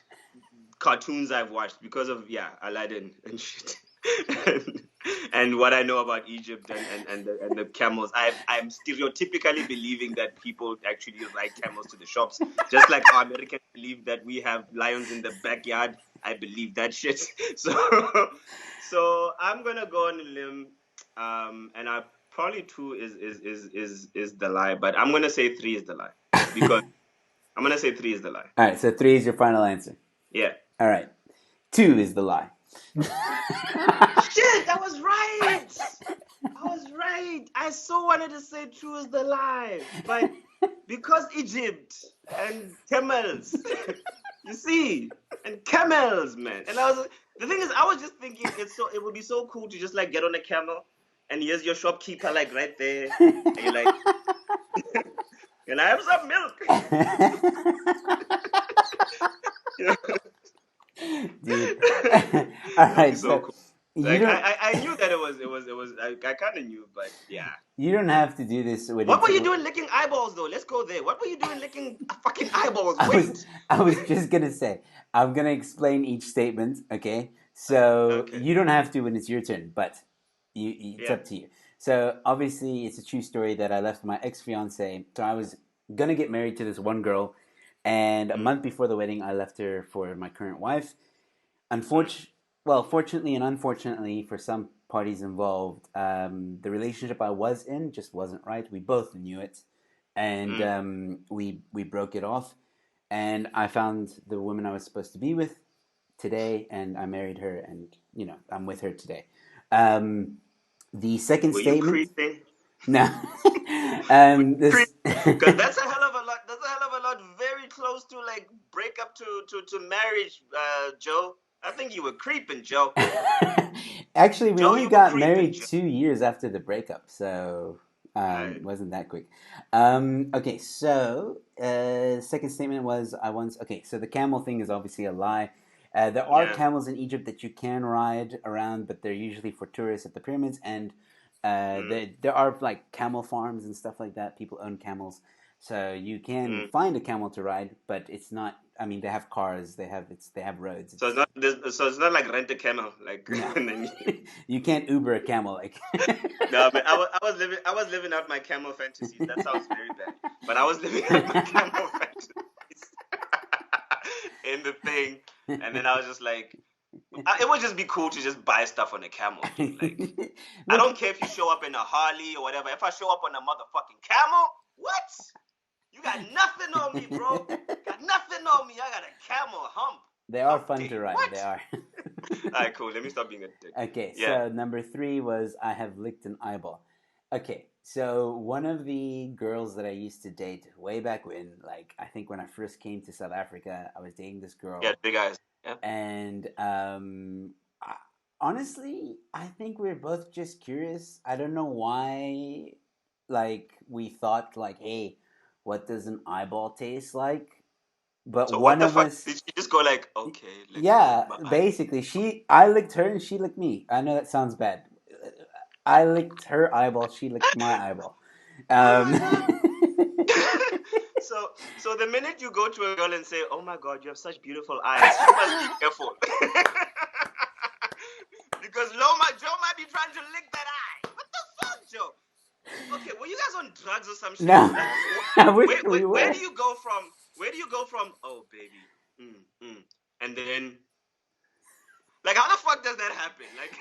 cartoons I've watched, because of Aladdin and shit. and, and what I know about Egypt and the camels. I'm stereotypically believing that people actually ride camels to the shops, just like our Americans believe that we have lions in the backyard. I believe that shit. So so I'm gonna go on a limb, and I probably two is the lie, but I'm gonna say three is the lie because I'm gonna say three is the lie. All right, so 3 is your final answer. Yeah. All right, 2 is the lie. Shit, I was right. I was right. I so wanted to say true is the lie, but because Egypt and camels, you see, and camels, man. And the thing is, I was just thinking it would be so cool to just like get on a camel, and here's your shopkeeper like right there, and you're like, can I have some milk? You know? Dude. All That would be right, so so cool. You Like don't. I knew that it was I kind of knew, but yeah. You don't have to do this when What it's. were you doing licking eyeballs though? Let's go there. What were you doing licking fucking eyeballs? I was Wait. I was just gonna say I'm gonna explain each statement. Okay, so Okay. you don't have to when it's your turn, but it's Yeah. up to you. So obviously, it's a true story that I left my ex fiance. So I was gonna get married to this one girl, and a Mm, month before the wedding, I left her for my current wife. mm, Fortunately and unfortunately for some parties involved, the relationship I was in just wasn't right. We both knew it, and mm. we broke it off. And I found the woman I was supposed to be with today, and I married her, and I'm with her today. Um, the second Were you statement, creeping? no, Were you this. creeping? Because that's a hell of a lot. That's a hell of a lot. Very close to like break up to marriage, Joe. I think you were creeping, Joe. Actually, we Joe, only you were got creeping, married Joe. 2 years after the breakup, so Right. wasn't that quick. Okay, so second statement was I once. Okay, so the camel thing is obviously a lie. There are Yeah. camels in Egypt that you can ride around, but they're usually for tourists at the pyramids, and Mm, there are like camel farms and stuff like that. People own camels, so you can mm. find a camel to ride, but it's not. I mean, they have cars, they have roads. So it's not so it's not like rent a camel, like No, and then you can't Uber a camel. Like, no, but I was living out my camel fantasies. That sounds very bad, but I was living out my camel fantasies in the thing, and then I was just like, it would just be cool to just buy stuff on a camel, dude. Like, I look, don't care if you show up in a Harley or whatever. If I show up on a motherfucking camel, what? You got nothing on me, bro. Got nothing on me. I got a camel hump. they are Hump fun to day. ride. They What? are. All right, cool. Let me stop being a dick. Okay, Yeah, so number three was I have licked an eyeball. Okay, so one of the girls that I used to date way back when, like I think when I first came to South Africa, I was dating this yeah, girl, big eyes. Yeah. and honestly, I think we're both just curious. I don't know why, like we thought, like, hey, what does an eyeball taste like? But So what one the of fuck? us, Did you just go like, okay, let's lick yeah, my eye? basically, I licked her and she licked me. I know that sounds bad. I licked her eyeball, she licked my eyeball. Oh Um, my god. So the minute you go to a girl and say, "Oh my God, you have such beautiful eyes," she must be careful because Joe might be trying to lick that eye. What the fuck, Joe? Okay, were you guys on drugs or some shit? no, Like, I wish where, we where, where were. do you go from? Where do you go from? Oh, baby, and then like, how the fuck does that happen? Like,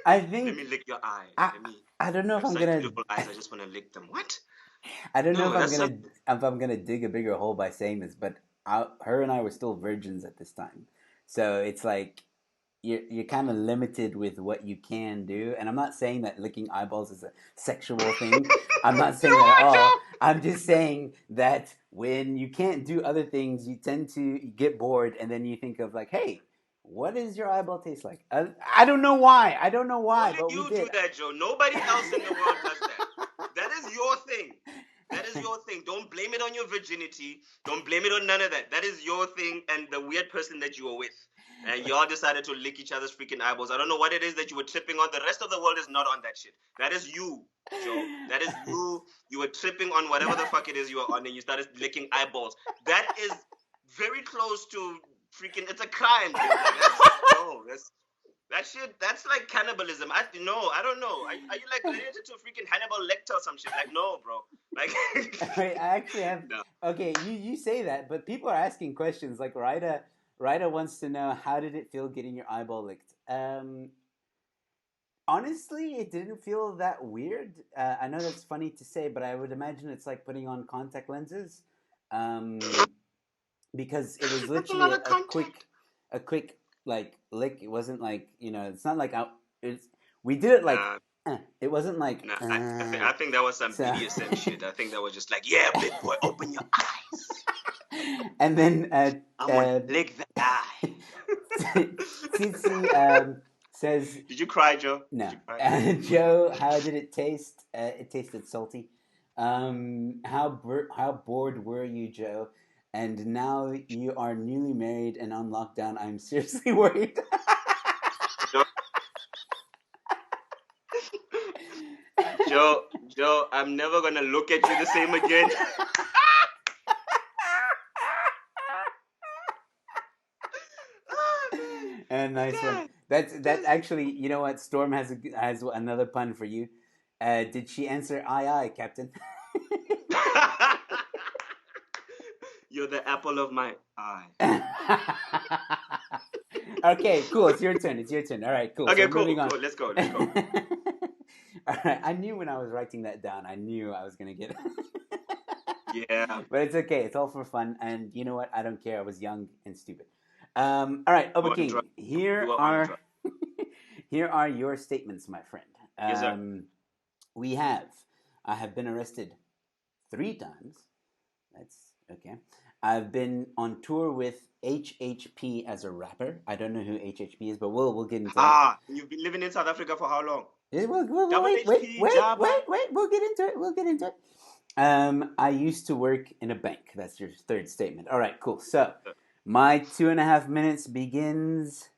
I let me think lick your eye. I Let me. I don't know You if have I'm such gonna beautiful eyes. I just want to lick them. What? I don't know No, that's so. if I'm gonna dig a bigger hole by saying this, but her and I were still virgins at this time, so it's like you're kind of limited with what you can do. And I'm not saying that licking eyeballs is a sexual thing. I'm not You saying that at are, all. Joe. I'm just saying that when you can't do other things, you tend to get bored, and then you think of like, hey. What does your eyeball taste like? I don't know why. I don't know why, Only but we you do did. that, Joe. Nobody else in the world does that. That is your thing. That is your thing. Don't blame it on your virginity. Don't blame it on none of that. That is your thing and the weird person that you were with. And y'all decided to lick each other's freaking eyeballs. I don't know what it is that you were tripping on. The rest of the world is not on that shit. That is you, Joe. That is you. You were tripping on whatever the fuck it is you were on and you started licking eyeballs. That is very close to freaking. It's a crime, dude. Like, that's. No, that shit, that's like cannibalism. I don't know. Are you like related to freaking Hannibal Lecter or some shit? Like, no, bro. Like, I actually have. no. Okay, you say that, but people are asking questions. Like Rida wants to know how did it feel getting your eyeball licked. Honestly, it didn't feel that weird. I know that's funny to say, but I would imagine it's like putting on contact lenses, um, because it was That's a literally lot of contact. a quick like lick. It wasn't like it's not like it's we did it like Nah, it wasn't like nah. I think that was some so. BDSM shit. I think that was just like, yeah, big boy, open your eyes. And then I want to lick the eye. Tsitsi says, Did you cry, Joe? Did no. you cry? Joe, how did it taste? It tasted salty. How bored were you, Joe? And now you are newly married and on lockdown. I'm seriously worried. Joe, Joe, I'm never gonna look at you the same again. And nice one. That actually, you know what? Storm has another pun for you. Did she answer aye aye, Captain? You're the apple of my eye. Okay, cool. It's your turn. It's your turn. All right, cool. So Okay, we're moving on. cool. Let's go. All right. I knew when I was writing that down, I knew I was gonna get it. Yeah. But it's okay. It's all for fun. And you know what? I don't care. I was young and stupid. All right, On Obakeng. drugs. You are on drugs. Here are your statements, my friend. Yes, sir. I have been arrested 3 times. That's okay. I've been on tour with HHP as a rapper. I don't know who HHP is, but we'll get into that. You've been living in South Africa for how long? Double Wait, HP, Java. We'll get into it. We'll get into it. I used to work in a bank. That's your third statement. All right, cool. So my 2.5 minutes begins.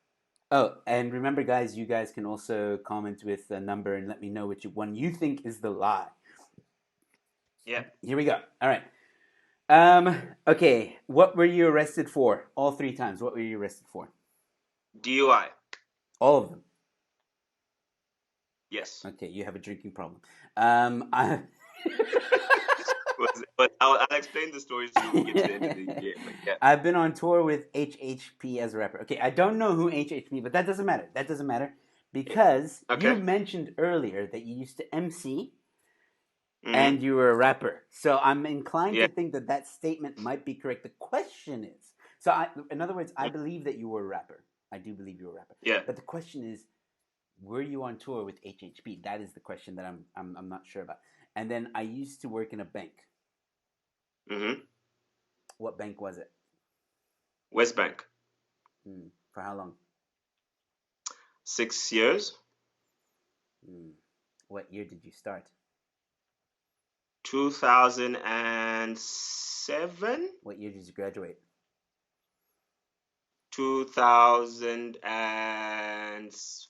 Oh, and remember, guys, you guys can also comment with a number and let me know which one you think is the lie. Yeah. Here we go. All right. Okay. What were you arrested for? All 3 times. What were you arrested for? DUI. All of them. Yes. Okay, you have a drinking problem. But I'll explain the story to you when we get to the end of the year. But yeah. I've been on tour with HHP as a rapper. Okay, I don't know who HHP, but that doesn't matter. That doesn't matter because Okay. you mentioned earlier that you used to MC Mhm. and you were a rapper. So I'm inclined Yeah. to think that that statement might be correct. The question is, in other words, I believe that you were a rapper. I do believe you were a rapper. Yeah. But the question is, were you on tour with HHP? That is the question that I'm not sure about. And then I used to work in a bank. Mm-hmm. What bank was it? West Bank. For how long? 6 years. What year did you start? 2007. What year did you graduate? 2006.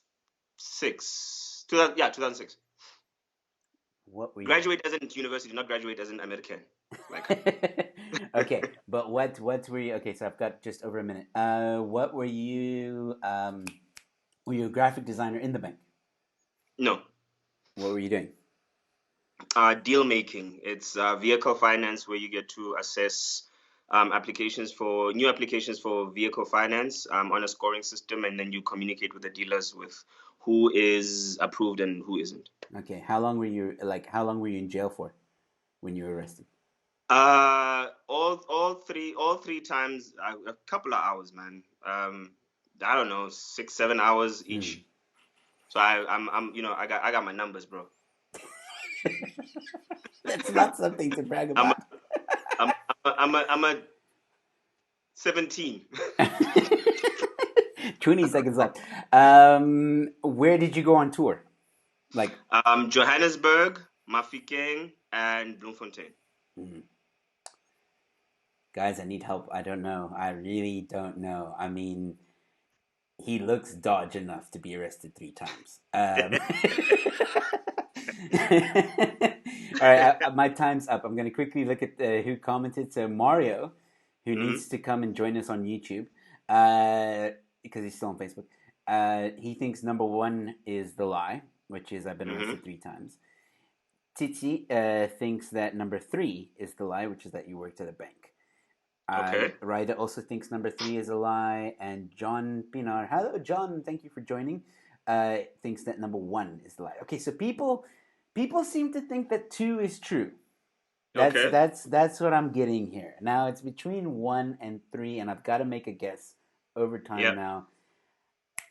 2006. What were you? Graduate as in university, not graduate as in American. Like. Okay, but what were you? Okay, so I've got just over a minute. What were you? Were you a graphic designer in the bank? No. What were you doing? Deal making. It's vehicle finance where you get to assess new applications for vehicle finance on a scoring system, and then you communicate with the dealers with who is approved and who isn't. Okay, how long were you in jail for when you were arrested? All three times, a couple of hours, man. I don't know, 6, 7 hours each. So I'm I got my numbers, bro. That's not something to brag about. I'm a 17. 20 seconds left. Where did you go on tour? Like Johannesburg, Mafikeng, and Bloemfontein. Guys, I need help. I don't know. I really don't know. I mean, he looks dodge enough to be arrested 3 times. All right, my time's up. I'm going to quickly look at who commented. So Mario, who needs to come and join us on YouTube, because he's still on Facebook. He thinks number 1 is the lie, which is I've been arrested 3 times. Titi thinks that number 3 is the lie, which is that you worked at a bank. Okay. Ryder also thinks number 3 is a lie, and John Pinar, hello John, thank you for joining, thinks that number 1 is the lie. Okay, so people seem to think that 2 is true. That's what I'm getting here. Now it's between 1 and 3, and I've got to make a guess over time now.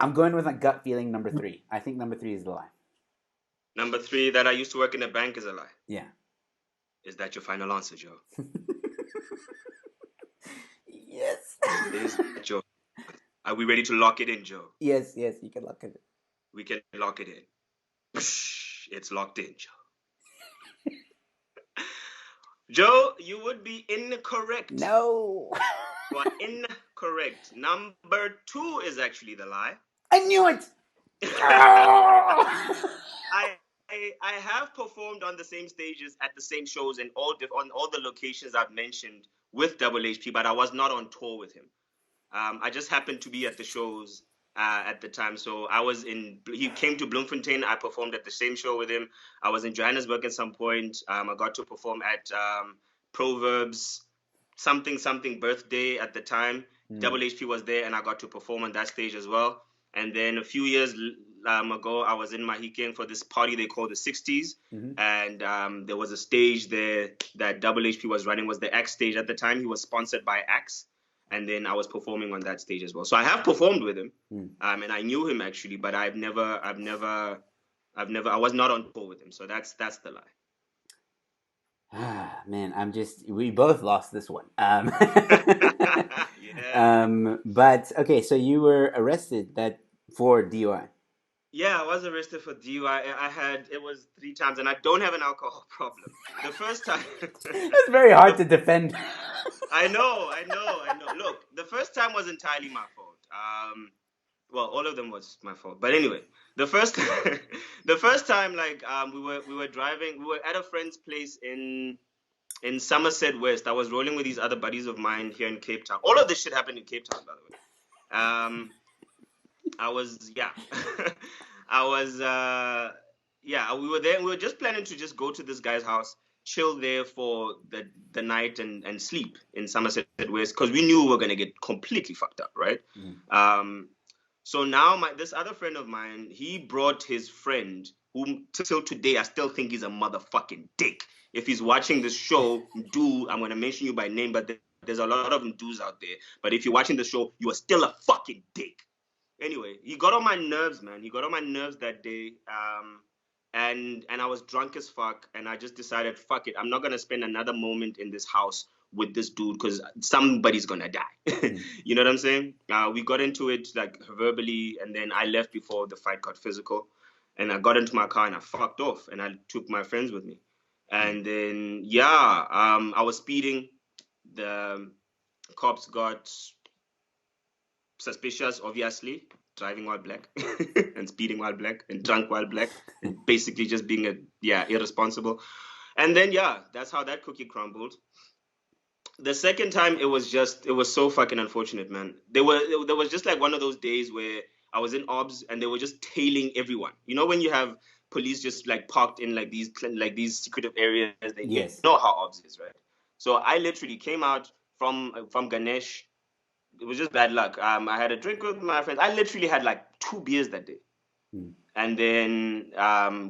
I'm going with a gut feeling number 3. I think number 3 is the lie. Number 3, that I used to work in a bank, is a lie. Yeah. Is that your final answer, Joe? Yes. Is that Joe? Are we ready to lock it in, Joe? Yes, you can lock it in. We can lock it in. It's locked in, Joe. Joe, you would be incorrect. No. You are incorrect. Number 2 is actually the lie. I knew it. I I have performed on the same stages at the same shows and on all the locations I've mentioned with Double HP, but I was not on tour with him. I just happened to be at the shows at the time. So I was in. He came to Bloemfontein. I performed at the same show with him. I was in Johannesburg at some point. I got to perform at Proverbs something birthday at the time. Double HP was there, and I got to perform on that stage as well. And then a few years ago, I was in Mahikeng for this party they call the 60s. And there was a stage there that Double HP was running, was the Axe stage at the time. He was sponsored by Axe. And then I was performing on that stage as well. So I have performed with him, and I knew him actually, but I was not on tour with him. So that's the lie. Ah, man, we both lost this one. Yeah. But okay, so you were arrested for DUI. Yeah, I was arrested for DUI. It was 3 times, and I don't have an alcohol problem. The first time, It's very hard to defend. I know. Look, the first time was entirely my fault. Well, all of them was my fault. But anyway, the first the first time, like, we were driving. We were at a friend's place in Somerset West. I was rolling with these other buddies of mine here in Cape Town. All of this shit happened in Cape Town, by the way. I was I was we were there. We were just planning to just go to this guy's house, chill there for the night and sleep in Somerset West because we knew we were gonna get completely fucked up, right? So now this other friend of mine, he brought his friend, whom till today I still think he's a motherfucking dick. If he's watching this show, I'm gonna mention you by name, but there's a lot of dudes out there. But if you're watching the show, you are still a fucking dick. Anyway, he got on my nerves, man. He got on my nerves that day. And I was drunk as fuck, and I just decided, fuck it, I'm not gonna spend another moment in this house with this dude because somebody's gonna die. You know what I'm saying? We got into it like verbally, and then I left before the fight got physical. And I got into my car and I fucked off, and I took my friends with me. And then I was speeding. The cops got suspicious, obviously, driving while black and speeding while black and drunk while black and basically just being irresponsible. And then that's how that cookie crumbled. The second time it was so fucking unfortunate, man. There was just like one of those days where I was in OBS and they were just tailing everyone. You know when you have police just like parked in like these secretive areas, Yes. you know how OBS is, right? So I literally came out from Ganesh. It was just bad luck. I had a drink with my friends. I literally had like 2 beers that day. And then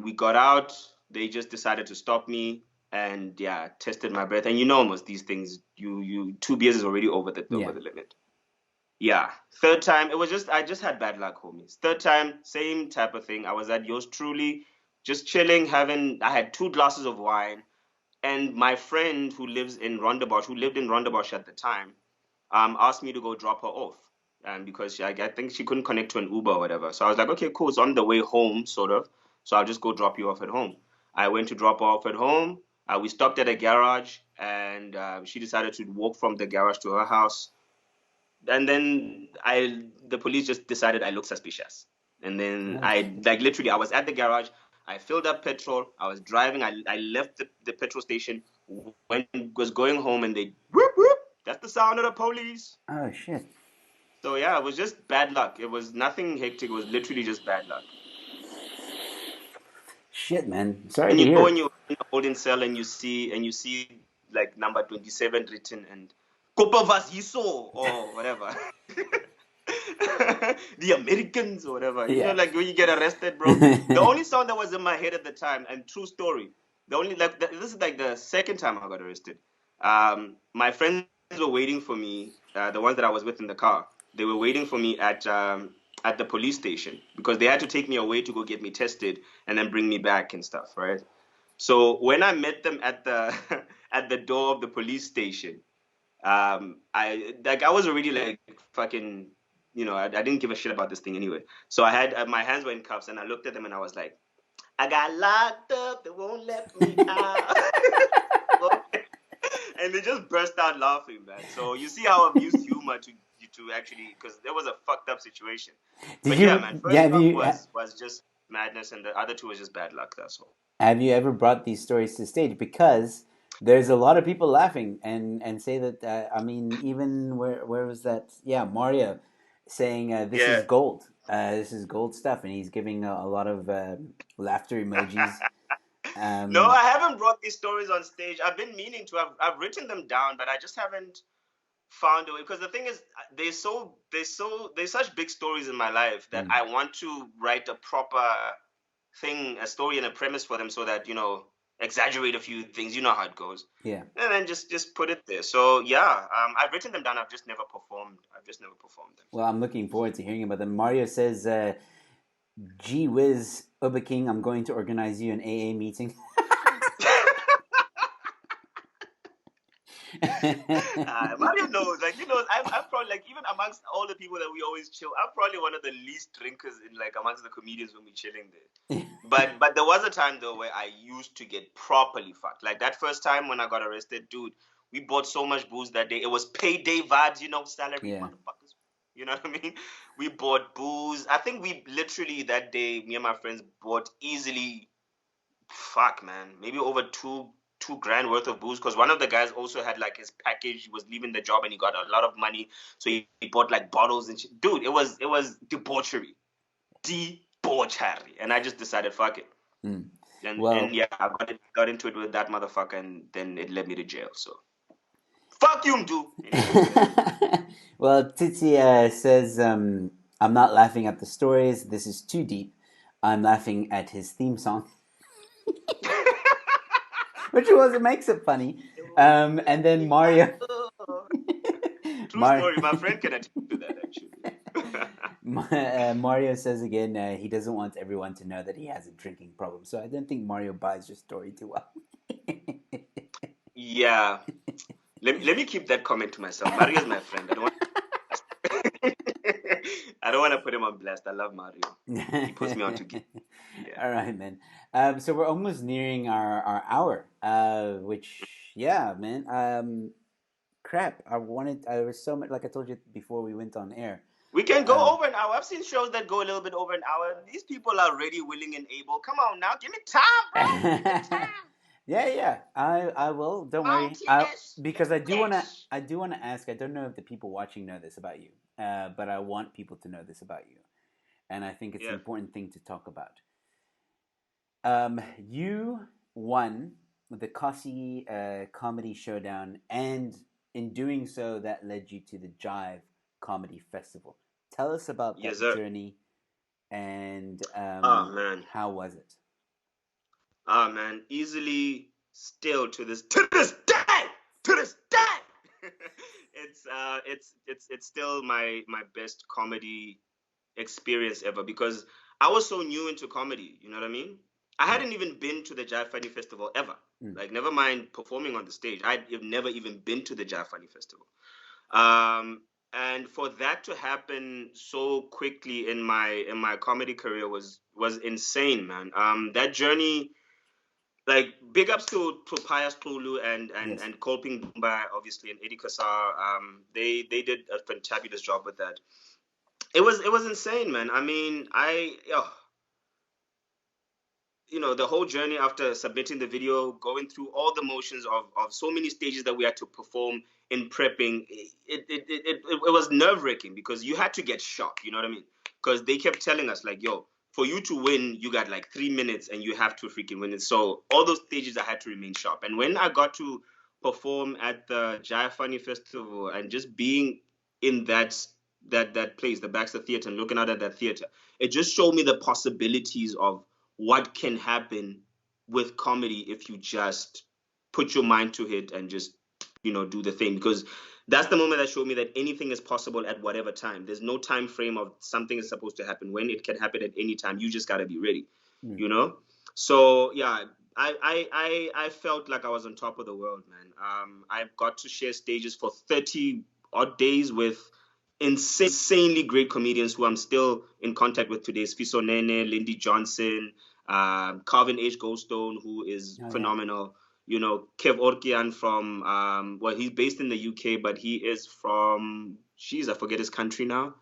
we got out. They just decided to stop me and tested my breath. And you know almost these things, you 2 beers is already over the limit. Yeah. Third time, I just had bad luck, homies. Third time, same type of thing. I was at yours truly, just chilling, I had 2 glasses of wine. And my friend who lived in Rondebosch at the time, asked me to go drop her off. Because I think she couldn't connect to an Uber or whatever. So I was like, okay, cool. It's on the way home, sort of. So I'll just go drop you off at home. I went to drop her off at home. We stopped at a garage, and she decided to walk from the garage to her house. And then the police just decided I looked suspicious. And then literally, I was at the garage. I filled up petrol. I was driving. I left the petrol station, was going home, and they whoop whoop. That's the sound of the police. Oh shit. So it was just bad luck. It was nothing hectic. It was literally just bad luck. Shit, man. Sorry And to you hear. go in your holding cell and you see like number 27 written and Copa Vasiso or whatever. The Americans or whatever. You know, like when you get arrested, bro. The only song that was in my head at the time, and true story, this is like the second time I got arrested. My friends were waiting for me, the ones that I was with in the car. They were waiting for me at the police station because they had to take me away to go get me tested and then bring me back and stuff, right? So when I met them at the at the door of the police station, I was already like fucking, I didn't give a shit about this thing anyway. So I had my hands were in cuffs and I looked at them and I was like, I got locked up, they won't let me out. And they just burst out laughing, man. So you see how I've used humor to actually, because there was a fucked up situation. Did But you? yeah, man, first love was just madness, and the other two was just bad luck. That's all. Have you ever brought these stories to stage? Because there's a lot of people laughing and say that. I mean, even where was that? Yeah, Mario saying this Yeah. is gold. This is gold stuff, and he's giving a lot of laughter emojis. No, Um, I haven't brought these stories on stage. I've been meaning to. I've written them down, but I just haven't found a way. Because the thing is, there's such big stories in my life that mm, I want to write a proper thing, a story and a premise for them, so that exaggerate a few things. You know how it goes, yeah. and then just put it there. So yeah, I've written them down. I've just never performed. I've just never performed them. Well, I'm looking forward to hearing about them. Mario says, "Gee whiz, Obakeng, I'm going to organize you an AA meeting." Mario knows, like I'm probably like even amongst all the people that we always chill, I'm probably one of the least drinkers in like amongst the comedians when we chilling there. But there was a time though where I used to get properly fucked. Like that first time when I got arrested, dude, we bought so much booze that day. It was payday vibes, salary Yeah. motherfuckers. You know what I mean? We bought booze. I think we literally that day, me and my friends bought easily, fuck man, maybe over two grand worth of booze, because one of the guys also had like his package. He was leaving the job and he got a lot of money, so he bought like bottles and shit. Dude, it was debauchery, and I just decided fuck it. Mm. And Well, yeah, I got into it with that motherfucker, and then it led me to jail. So fuck you, dude. Anyway, well, Titi says, "I'm not laughing at the stories. This is too deep. I'm laughing at his theme song." Which was it makes it funny. And then Mario, true Mar- story. My friend can attest to that actually. Mario says again he doesn't want everyone to know that he has a drinking problem. So I don't think Mario buys your story too well. Yeah. Let me keep that comment to myself. Mario's my friend. I don't want to put him on blast. I love Mario. He puts me on to game. Yeah. All right, man. So we're almost nearing our hour. Which yeah, man. Crap. I was so much like I told you before we went on air. We can go Um, over an hour. I've seen shows that go a little bit over an hour. These people are ready, willing, and able. Come on now. Give me time, bro. Give me time. yeah. I will. Don't worry. Mountainous. Because Let's. I do wanna ask. I don't know if the people watching know this about you. But I want people to know this about you, and I think it's an Yeah. important thing to talk about. You won the Kasi Comedy Showdown, and in doing so, that led you to the Jive Comedy Festival. Tell us about Yes, that sir. journey, and Oh man. how was it? Ah man. Easily still to this day. It's still my best comedy experience ever, because I was so new into comedy. You know what I mean? I Mm, hadn't even been to the Jive Funny Festival ever. mm, Like, never mind performing on the stage. I'd never even been to the Jive Funny Festival. Um, and for that to happen so quickly in my comedy career was insane, man. That journey, like, big ups to Pius Kulu and yes. and Kolping Bumba, obviously, and Eddie Kassar. They did a fantabulous job with that. It was insane, man. I mean, the whole journey after submitting the video, going through all the motions of so many stages that we had to perform in prepping, it was nerve wracking, because you had to get sharp. You know what I mean? Because they kept telling us like, "Yo, for you to win, you got like 3 minutes, and you have to freaking win it." So all those stages, I had to remain sharp. And when I got to perform at the Jaya Funny Festival, and just being in that place, the Baxter Theater, and looking out at that theater, it just showed me the possibilities of what can happen with comedy if you just put your mind to it and just do the thing. Because that's the moment that showed me that anything is possible at whatever time. There's no time frame of something is supposed to happen. When it can happen at any time, you just got to be ready. Mm. you know so yeah, I felt like I was on top of the world, man. I got to share stages for 30 odd days with insanely great comedians who I'm still in contact with today. Fiso Nene, Lindy Johnson, Calvin H. Goldstone, who is Oh yeah. phenomenal. Kev Orkian from, well, he's based in the UK, but he is from, jeez, I forget his country now.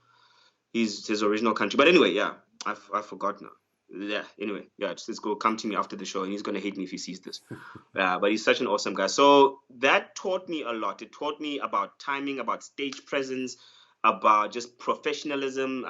His original country. But anyway, yeah, I forgot now. yeah. Anyway, yeah, just go come to me after the show, and he's gonna hate me if he sees this. But he's such an awesome guy. So that taught me a lot. It taught me about timing, about stage presence, about just professionalism.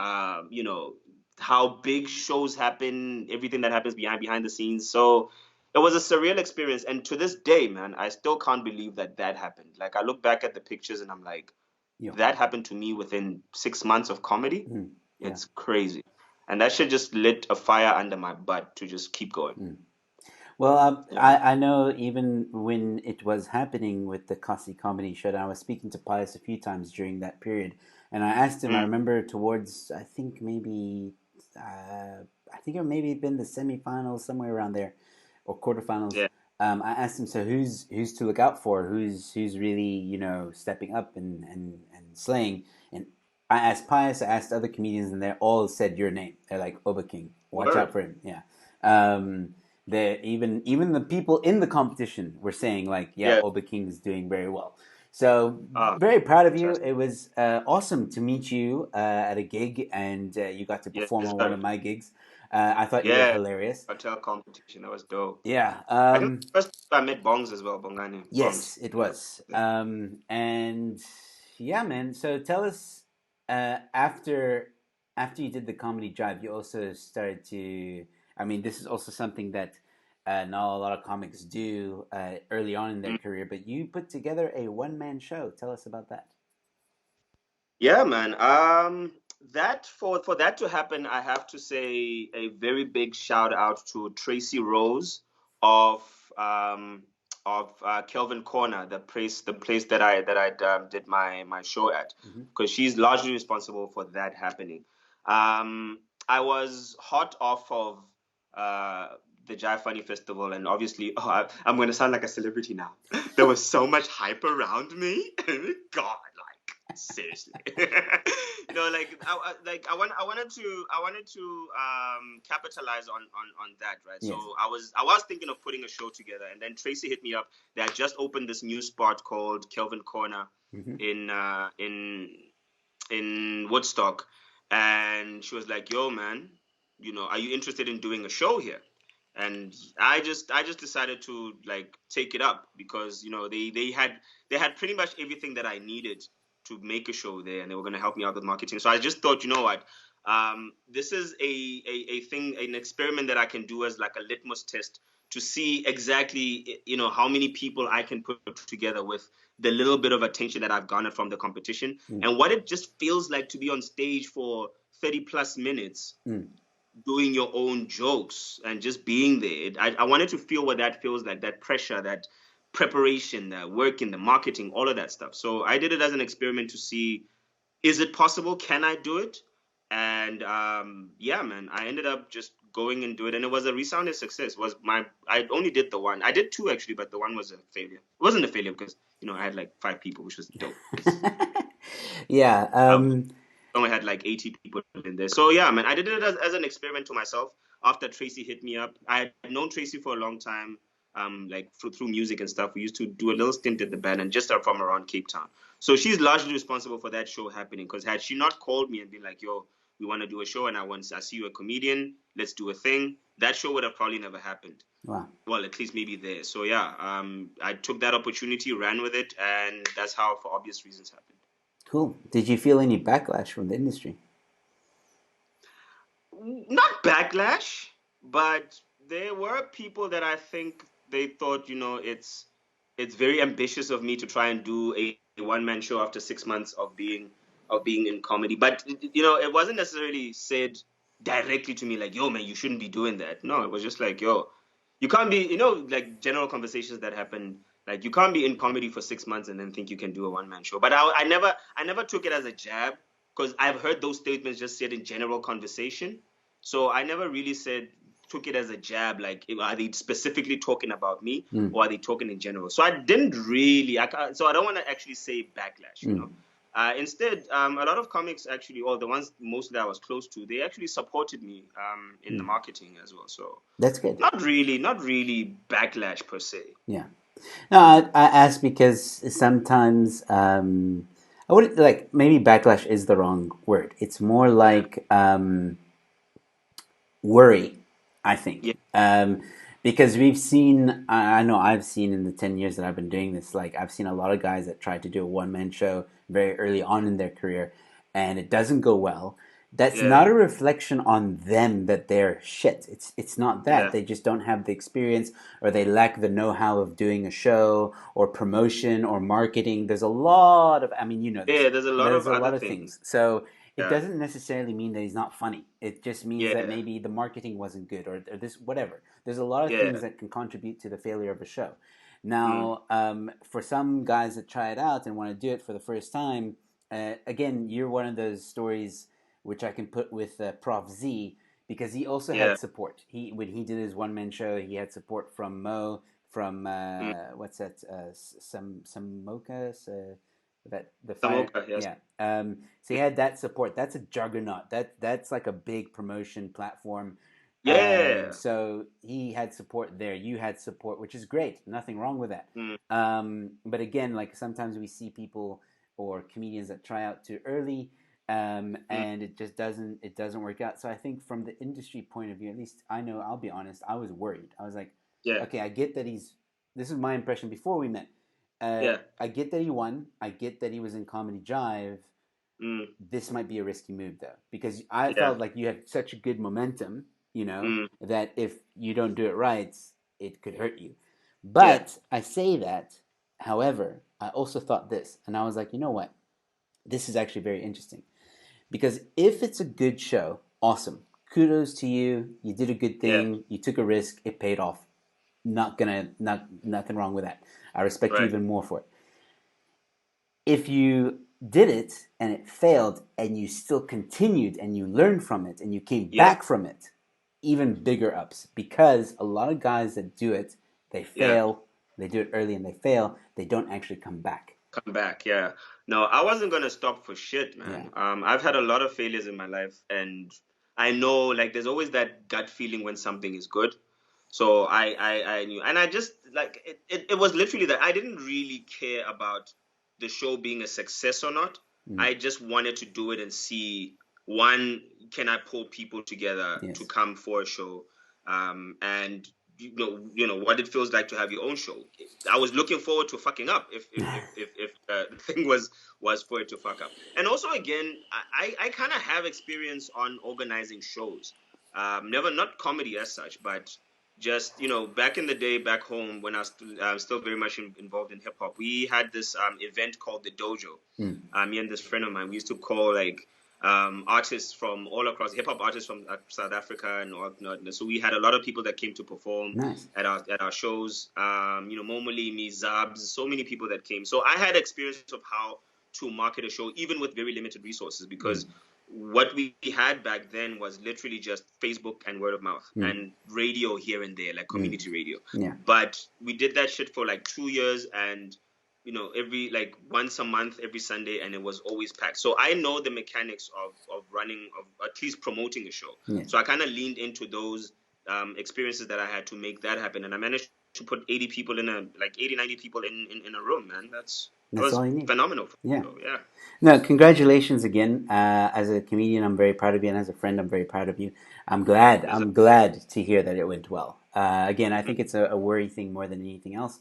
How big shows happen, everything that happens behind the scenes. So it was a surreal experience, and to this day, man, I still can't believe that that happened. Like I look back at the pictures, and I'm like, Yeah. that happened to me within 6 months of comedy. Mm. Yeah. It's crazy. And that shit just lit a fire under my butt to just keep going. Mm. Well, Yeah. I know even when it was happening with the Kasi Comedy Showdown, I was speaking to Pius a few times during that period, and I asked him. I Mm, remember towards I think it maybe been the semifinals somewhere around there, or quarterfinals. yeah. I asked him, so who's to look out for? Who's really stepping up and slaying? And I asked Pius, I asked other comedians, and they all said your name. They're like Obakeng, watch out Word. for him. Yeah. Um, even the people in the competition were saying like, yeah, Yeah. Oba King's doing very well. So Ah, very proud of you. fantastic. It was awesome to meet you at a gig, and you got to Yes, perform on one sir. of my gigs. I thought you were Yeah. hilarious. Hotel competition. That was dope. Yeah. I think first I met Bongs as well, Bongani. Bongs. Yes, it Yeah. was. And yeah, man. So tell us, after you did the comedy Jive, you also started to. I mean, this is also something that not a lot of comics do early on in their Mm. career. But you put together a one man show. Tell us about that. Yeah, man. That for that to happen, I have to say a very big shout out to Tracy Rose of um Kelvin Corner, the place that I did my show at, Hmm. because she's largely responsible for that happening. Um, I was hot off of uh the Jive Funny Festival, and obviously, I'm going to sound like a celebrity now. There was so much hype around me. God, like seriously. I wanted to capitalize on that, right? So Yes. I was thinking of putting a show together, and then Tracy hit me up. They had just opened this new spot called Kelvin Corner Hmm. in uh in in Woodstock, and she was like, "Yo, man, are you interested in doing a show here?" And I just decided to like take it up, because they had pretty much everything that I needed to make a show there, and they were going to help me out with marketing. So I just thought, you know what, this is a thing, an experiment that I can do as like a litmus test to see exactly how many people I can put together with the little bit of attention that I've garnered from the competition, Mm. and what it just feels like to be on stage for 30 plus minutes Mm. doing your own jokes and just being there. I wanted to feel what that feels like, that pressure, that preparation, that work in the marketing, all of that stuff. So I did it as an experiment to see, is it possible? Can I do it? And yeah, man, I ended up just going and do it, and it was a resounding success. I only did the one. I did two actually, but the one was a failure. It wasn't a failure because I had like 5 people, which was dope. Because Yeah. I only had like 80 people in there. So yeah, man, I did it as an experiment to myself. After Tracy hit me up, I had known Tracy for a long time, like through music and stuff. We used to do a little stint at the band, and just from around Cape Town. So she's largely responsible for that show happening. Because had she not called me and been like, "Yo, we want to do a show, and I see you a comedian, let's do a thing," that show would have probably never happened. Wow. Well, at least maybe there. So yeah, I took that opportunity, ran with it, and that's how, for obvious reasons, happened. Cool. Did you feel any backlash from the industry? Not backlash, but there were people that I think they thought, it's very ambitious of me to try and do a one man show after 6 months of being in comedy. But it wasn't necessarily said directly to me like, "Yo, man, you shouldn't be doing that." No, it was just like, "Yo, you can't be," like general conversations that happen. Like, you can't be in comedy for 6 months and then think you can do a one man show. But I never took it as a jab, because I've heard those statements just said in general conversation. So I never really took it as a jab. Like, are they specifically talking about me, Mm. or are they talking in general? So I didn't really. So I don't want to actually say backlash. Mm. Instead, a lot of comics actually, or the ones mostly I was close to, they actually supported me in the Mm. marketing as well. So That's good. not really backlash per se. Yeah. No, I ask because sometimes I would like maybe backlash is the wrong word. It's more Yeah. like worry. I think. Yeah, Because we've seen, I know I've seen in the 10 years that I've been doing this, like I've seen a lot of guys that try to do a one man show very early on in their career and it doesn't go well. That's yeah, not a reflection on them that they're shit. It's not that. yeah, They just don't have the experience or they lack the know how of doing a show or promotion or marketing. There's a lot of, I mean, you know this. yeah. There's a lot There's of a other lot of things. things. So it Yeah, doesn't necessarily mean that he's not funny. It just means that yeah, maybe the marketing wasn't good or this whatever. There's a lot of yeah. things that can contribute to the failure of a show. Mm, Now, for some guys that try it out and want to do it for the first time, again, you're one of those stories which I can put with Prof Z because he also yeah. had support. He when he did his one man show, he had support from Mo, from Mm. what's that? Some mochas. That the fire, Samoka, yes. yeah. So he had that support. That's a juggernaut. That's like a big promotion platform. Yeah. So he had support there. You had support, which is great. Nothing wrong with that. Mm, But again, like sometimes we see people or comedians that try out too early, mm, and it doesn't work out. So I think from the industry point of view, at least I know. I'll be honest. I was worried. I was like, yeah, okay, I get that he's. This is my impression before we met. yeah. I get that he won. I get that he was in Comedy Jive. Mm, This might be a risky move though, because I yeah. felt like you had such a good momentum, Mm, that if you don't do it right, it could hurt you. yeah. But I say that, however, I also thought this, and I was like, you know what? This is actually very interesting because if it's a good show, awesome. Kudos to you. You did a good Yeah. thing. You took a risk. It paid off. Nothing wrong with that. I respect you Right. even more for it. If you did it and it failed and you still continued and you learned from it and you came Yeah. back from it, even bigger ups because a lot of guys that do it, they Yeah. fail, they do it early and they fail, they don't actually come back. Come back. Yeah. No, I wasn't gonna stop for shit, Yeah. man. I've had a lot of failures in my life, and I know like there's always that gut feeling when something is good. So I knew, and I just like it was literally that I didn't really care about the show being a success or not. Mm. I just wanted to do it and see, one, can I pull people together to Yes. come for a show, and you know what it feels like to have your own show. I was looking forward to fucking up if the thing was for it to fuck up. And also again, I kind of have experience on organizing shows. Never, not comedy as such, but just back in the day back home when I was still very much involved in hip hop. We had this event called the Dojo. Mm. Me and this friend of mine, we used to call like artists from all across, hip hop artists from South Africa and whatnot. So we had a lot of people that came to perform Nice. at our shows. Momoli, me, Zabs, so many people that came. So I had experience of how to market a show, even with very limited resources, Mm. because what we had back then was literally just Facebook and word of mouth Mm. and radio here and there, like Mm. community radio. Yeah. But we did that shit for like 2 years, and every like once a month, every Sunday, and it was always packed. So I know the mechanics of running, of at least promoting a show. Yeah. So I kind of leaned into those experiences that I had to make that happen, and I managed to put 80 people in a like 80, 90 people in a room, man. That That's was all you need. phenomenal. Yeah. So yeah. No, congratulations again. As a comedian, I'm very proud of you, and as a friend, I'm very proud of you. I'm glad. There's a, I'm glad to hear that it went well. Again, I think it's a worry thing more than anything else.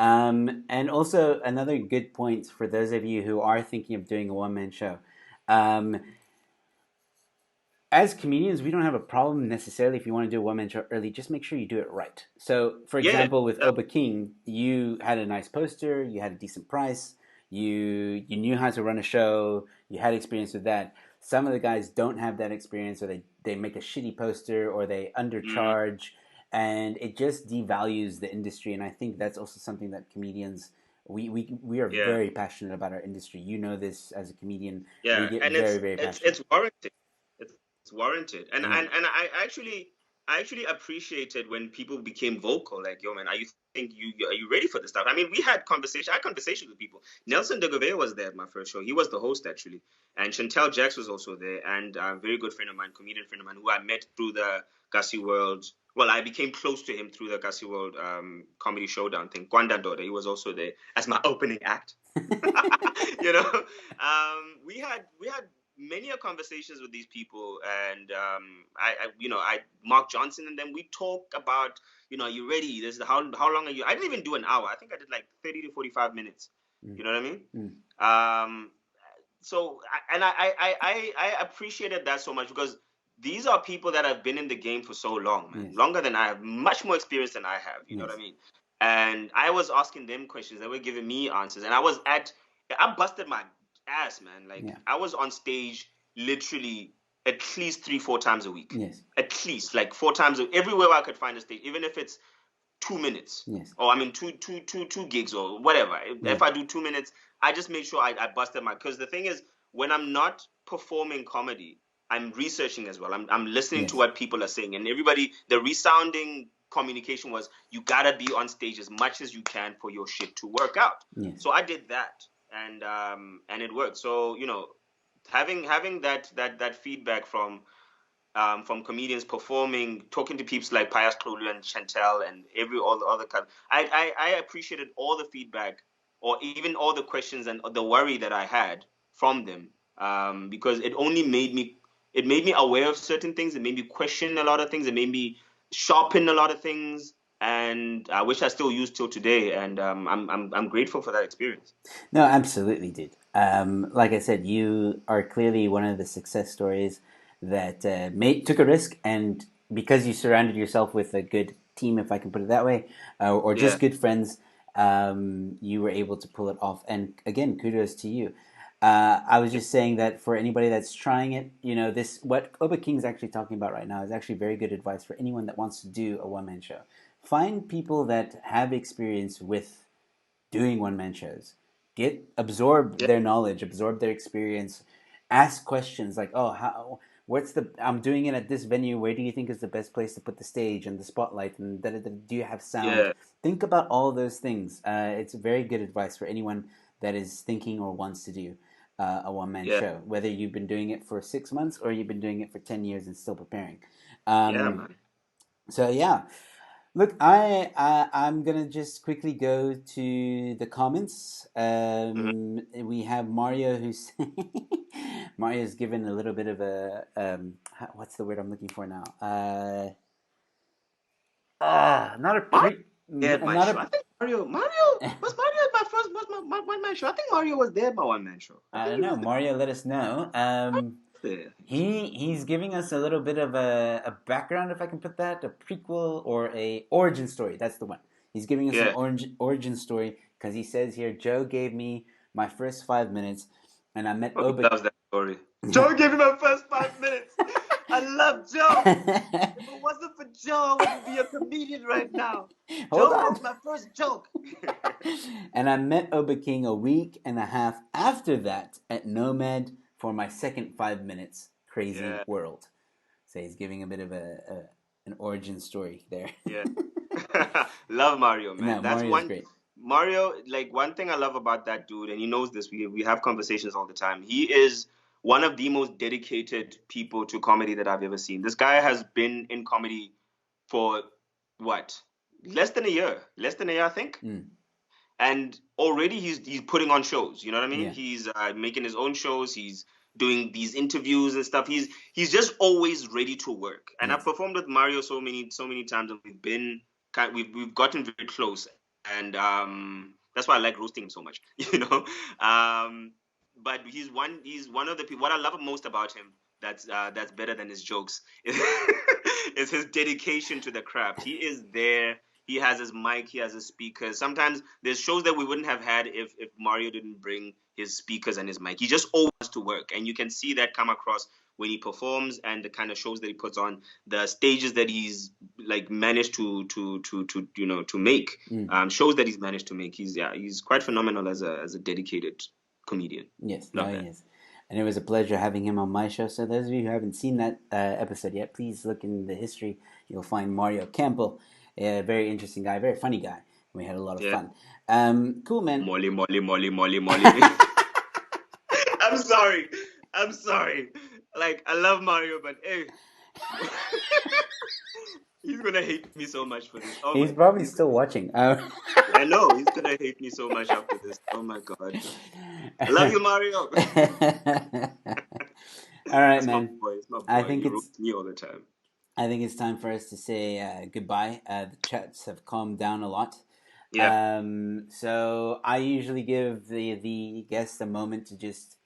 And also another good point for those of you who are thinking of doing a one man show. Um, as comedians, we don't have a problem necessarily if you want to do a one man show early. Just make sure you do it right. So, for yeah, example, with yeah, Obakeng, you had a nice poster, you had a decent price, you knew how to run a show, you had experience with that. Some of the guys don't have that experience, or they make a shitty poster, or they mm, undercharge, and it just devalues the industry. And I think that's also something that comedians we are yeah, very passionate about our industry. You know this as a comedian. We yeah, get and very it's very it's passionate. it's warranted. It's warranted, and Yeah. and I actually appreciated when people became vocal. Like, yo, man, are you ready for this stuff? I mean, I had conversations with people. Nelson de Gouveia was there at my first show. He was the host actually, and Chantel Jax was also there, and a very good friend of mine, comedian friend of mine, who I met through the Gussie World. Well, I became close to him through the Gussie World comedy showdown thing. Gwanda Daughter, he was also there as my opening act. you know, we had many conversations with these people, and I Mark Johnson, and then we talk about, are you ready? This is how long are you? I didn't even do an hour. I think I did like 30 to 45 minutes. Mm. You know what I mean? Mm. So I appreciated that so much, because these are people that have been in the game for so long, man, Yes. longer than I have, much more experience than I have. You know Yes. what I mean? And I was asking them questions, they were giving me answers, and I busted my ass, man. Like, Yeah. I was on stage literally at least 3, 4 times a week, Yes. at least like 4 times everywhere I could find a stage, even if it's 2 minutes. Yes. Or I mean, two gigs or whatever. Yeah. If I do 2 minutes, I just make sure I busted my. Because the thing is, when I'm not performing comedy, I'm researching as well. I'm listening to Yes. what people are saying, and everybody, the resounding communication was, you gotta be on stage as much as you can for your shit to work out. Yes. So I did that, and it worked. So, having that feedback from comedians performing, talking to people like Pius Klulu and Chantel and all the other kind. I appreciated all the feedback, or even all the questions and the worry that I had from them, because it made me aware of certain things. It made me question a lot of things. It made me sharpen a lot of things, and I wish I still use till today. And I'm grateful for that experience. No, absolutely, dude. Like I said, you are clearly one of the success stories that took a risk, and because you surrounded yourself with a good team, if I can put it that way, or just Yeah, good friends, you were able to pull it off. And again, kudos to you. I was just saying that for anybody that's trying it, this what Obakeng's actually talking about right now is actually very good advice for anyone that wants to do a one-man show. Find people that have experience with doing one-man shows. Absorb yeah, their knowledge, absorb their experience, ask questions like, oh, how what's the I'm doing it at this venue, where do you think is the best place to put the stage and the spotlight, and do you have sound? yeah. Think about all those things. It's very good advice for anyone that is thinking or wants to do a one-man Yeah, show, whether you've been doing it for 6 months or you've been doing it for 10 years and still preparing. yeah, um, man. so yeah. Look, I'm gonna just quickly go to the comments. Mhm. We have Mario, who's Mario's given a little bit of a what's the word I'm looking for now? Not a Mario there at my not show. I a. think Mario was Mario at my first was my one man show. I think Mario was there at my one man show. I I think don't he know. was Mario, let us know. there. He's giving us a little bit of a background, if I can put that, a prequel or a origin story. That's the one. He's giving us an Yeah. origin story because he says here, Joe gave me my first 5 minutes, and I met Oh, he Obak. loves that story. Joe gave me my first 5 minutes. I love Joe. If it wasn't for Joe, I wouldn't be a comedian right now. Hold Joe on. wrote my first joke. And I met Obakeng a week and a half after that at Nomad for my second 5 minutes. Crazy Yeah, world. So he's giving a bit of an origin story there. yeah. Love Mario, man. No, That's Mario's one. great. Mario, like, one thing I love about that dude, and he knows this. We have conversations all the time. He is one of the most dedicated people to comedy that I've ever seen. This guy has been in comedy for what? Less than a year, I think. Mm, And already he's putting on shows. You know what I mean? yeah. He's making his own shows. He's doing these interviews and stuff. He's just always ready to work. And I've Yes. performed with Mario so many times, and we've gotten very close. And that's why I like roasting him so much. But he's one of the people. What I love most about him, that's better than his jokes, is his dedication to the craft. He is there. He has his mic, he has his speakers. Sometimes there's shows that we wouldn't have had if Mario didn't bring his speakers and his mic. He just always wants to work, and you can see that come across when he performs, and the kind of shows that he puts on, the stages that he's like managed to make, Mm, shows that he's managed to make. He's quite phenomenal as a dedicated comedian. yes. No, Love he that. is. And it was a pleasure having him on my show. So those of you who haven't seen that episode yet, please look in the history. You'll find Mario Campbell, a very interesting guy, very funny guy. We had a lot of Yeah. fun. Cool, man. Molly, Molly, Molly, Molly, Molly. I'm sorry. I'm sorry. Like, I love Mario, but hey, he's gonna hate me so much for this. Oh He's my god, probably still watching. I know he's gonna hate me so much after this. Oh my god, I love you, Mario. All right, That's my man. boy. It's my I boy. think He it's roasts me all the time. I think it's time for us to say goodbye. The chats have calmed down a lot. Yeah, So I usually give the guests a moment to just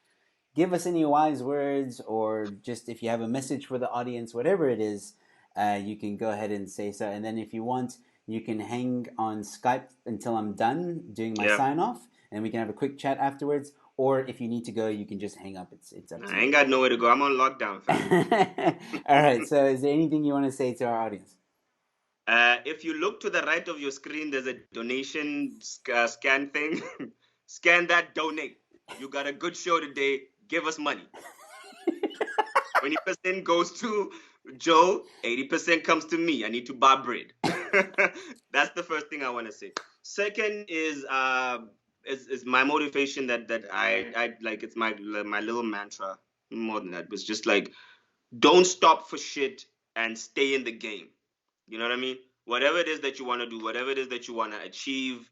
give us any wise words, or just if you have a message for the audience, whatever it is, you can go ahead and say so. And then if you want, you can hang on Skype until I'm done doing my yeah. sign off, and we can have a quick chat afterwards. Or if you need to go, you can just hang up. It's up to I you. ain't got nowhere to go. I'm on lockdown, fam. All right. So, is there anything you want to say to our audience? If you look to the right of your screen, there's a donation scan thing. Scan that, donate. You got a good show today. Give us money. 20% goes to Joe, 80% comes to me. I need to buy bread. That's the first thing I want to say. Second is my motivation that I like, it's my little mantra. More than that, it's just like, don't stop for shit and stay in the game. You know what I mean? Whatever it is that you want to do, whatever it is that you want to achieve,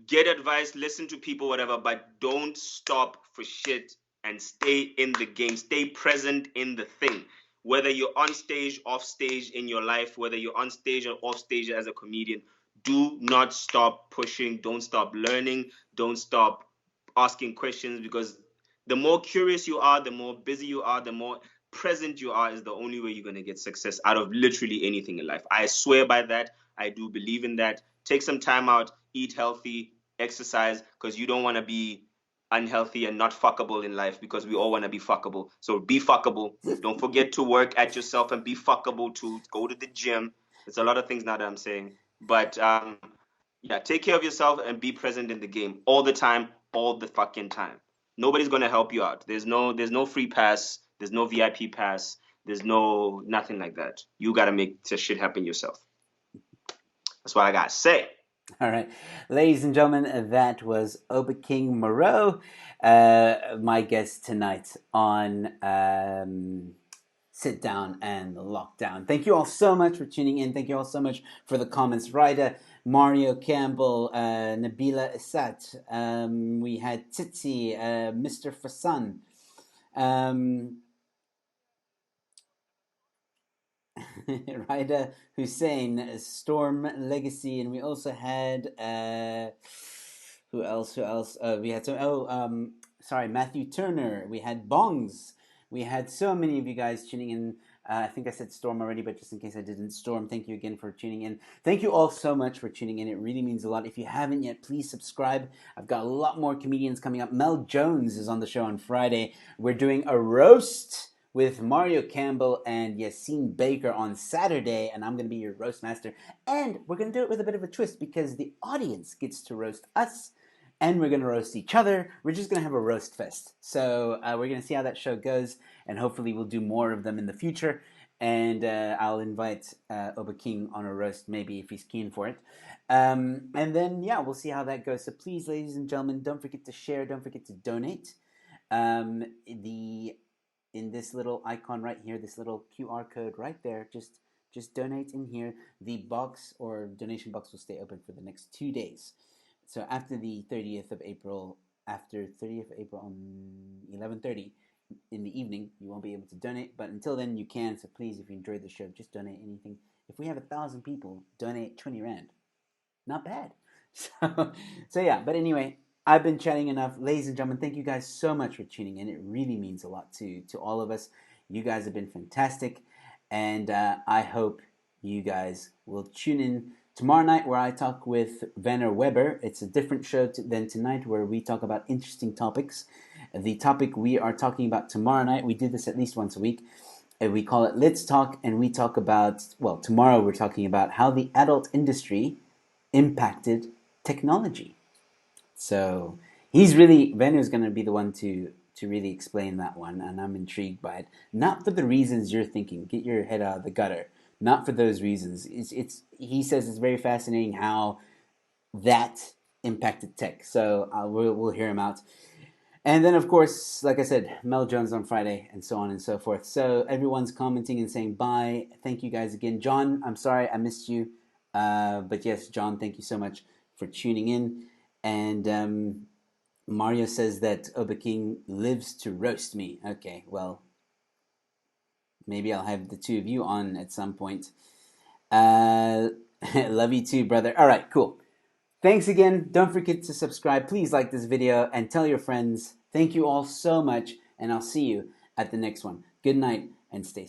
get advice, listen to people, whatever, but don't stop for shit and stay in the game. Stay present in the thing. Whether you're on stage, off stage in your life, whether you're on stage or off stage as a comedian, do not stop pushing. Don't stop learning. Don't stop asking questions, because the more curious you are, the more busy you are, the more present you are, is the only way you're going to get success out of literally anything in life. I swear by that. I do believe in that. Take some time out, eat healthy, exercise, because you don't want to be unhealthy and not fuckable in life, because we all want to be fuckable. So be fuckable. Don't forget to work at yourself and be fuckable too. Go to the gym. There's a lot of things now that I'm saying. But yeah, take care of yourself and be present in the game all the time, all the fucking time. Nobody's gonna help you out. There's no free pass. There's no VIP pass. There's no nothing like that. You gotta make this shit happen yourself. That's what I gotta say. All right, ladies and gentlemen, that was Obakeng Moroe, my guest tonight on Sit Down and Lockdown. Thank you all so much for tuning in. Thank you all so much for the comments. Ryder, Mario Campbell, Nabila Isat, we had Titsi, Mr. Fasan, um, Raida Hussein, Storm Legacy, and we also had who else? Who else? We had some. Sorry, Matthew Turner. We had Bongs. We had so many of you guys tuning in. I think I said Storm already, but just in case I didn't, Storm, thank you again for tuning in. Thank you all so much for tuning in. It really means a lot. If you haven't yet, please subscribe. I've got a lot more comedians coming up. Mel Jones is on the show on Friday. We're doing a roast with Mario Campbell and Yassine Baker on Saturday, and I'm going to be your roast master. And we're going to do it with a bit of a twist, because the audience gets to roast us, and we're going to roast each other. We're just going to have a roast fest. So we're going to see how that show goes, and hopefully we'll do more of them in the future. And I'll invite Obakeng on a roast, maybe, if he's keen for it. And then, yeah, we'll see how that goes. So please, ladies and gentlemen, don't forget to share. Don't forget to donate. The In this little icon right here, this little QR code right there, just donate in here. The box or donation box will stay open for the next 2 days. So after the 30th of April, after 30th of April on 11:30 in the evening, you won't be able to donate. But until then, you can. So please, if you enjoyed the show, just donate anything. If we have 1,000 people, donate 20 rand. Not bad. So yeah. But anyway, I've been chatting enough, ladies and gentlemen. Thank you guys so much for tuning in. It really means a lot to all of us. You guys have been fantastic, and I hope you guys will tune in tomorrow night, where I talk with Vanner Weber. It's a different show than tonight, where we talk about interesting topics. The topic we are talking about tomorrow night, we do this at least once a week. And we call it Let's Talk, and we talk about, well, tomorrow we're talking about how the adult industry impacted technology. So Venu's going to be the one to really explain that one, and I'm intrigued by it. Not for the reasons you're thinking. Get your head out of the gutter. Not for those reasons. It's he says it's very fascinating how that impacted tech. So we'll hear him out. And then, of course, like I said, Mel Jones on Friday, and so on and so forth. So everyone's commenting and saying bye. Thank you guys again. John, I'm sorry I missed you. But yes, John, thank you so much for tuning in. And Mario says that Obakeng lives to roast me. Okay, well, maybe I'll have the two of you on at some point. Uh, love you too, brother. All right, cool. Thanks again. Don't forget to subscribe. Please like this video and tell your friends. Thank you all so much, and I'll see you at the next one. Good night and stay safe.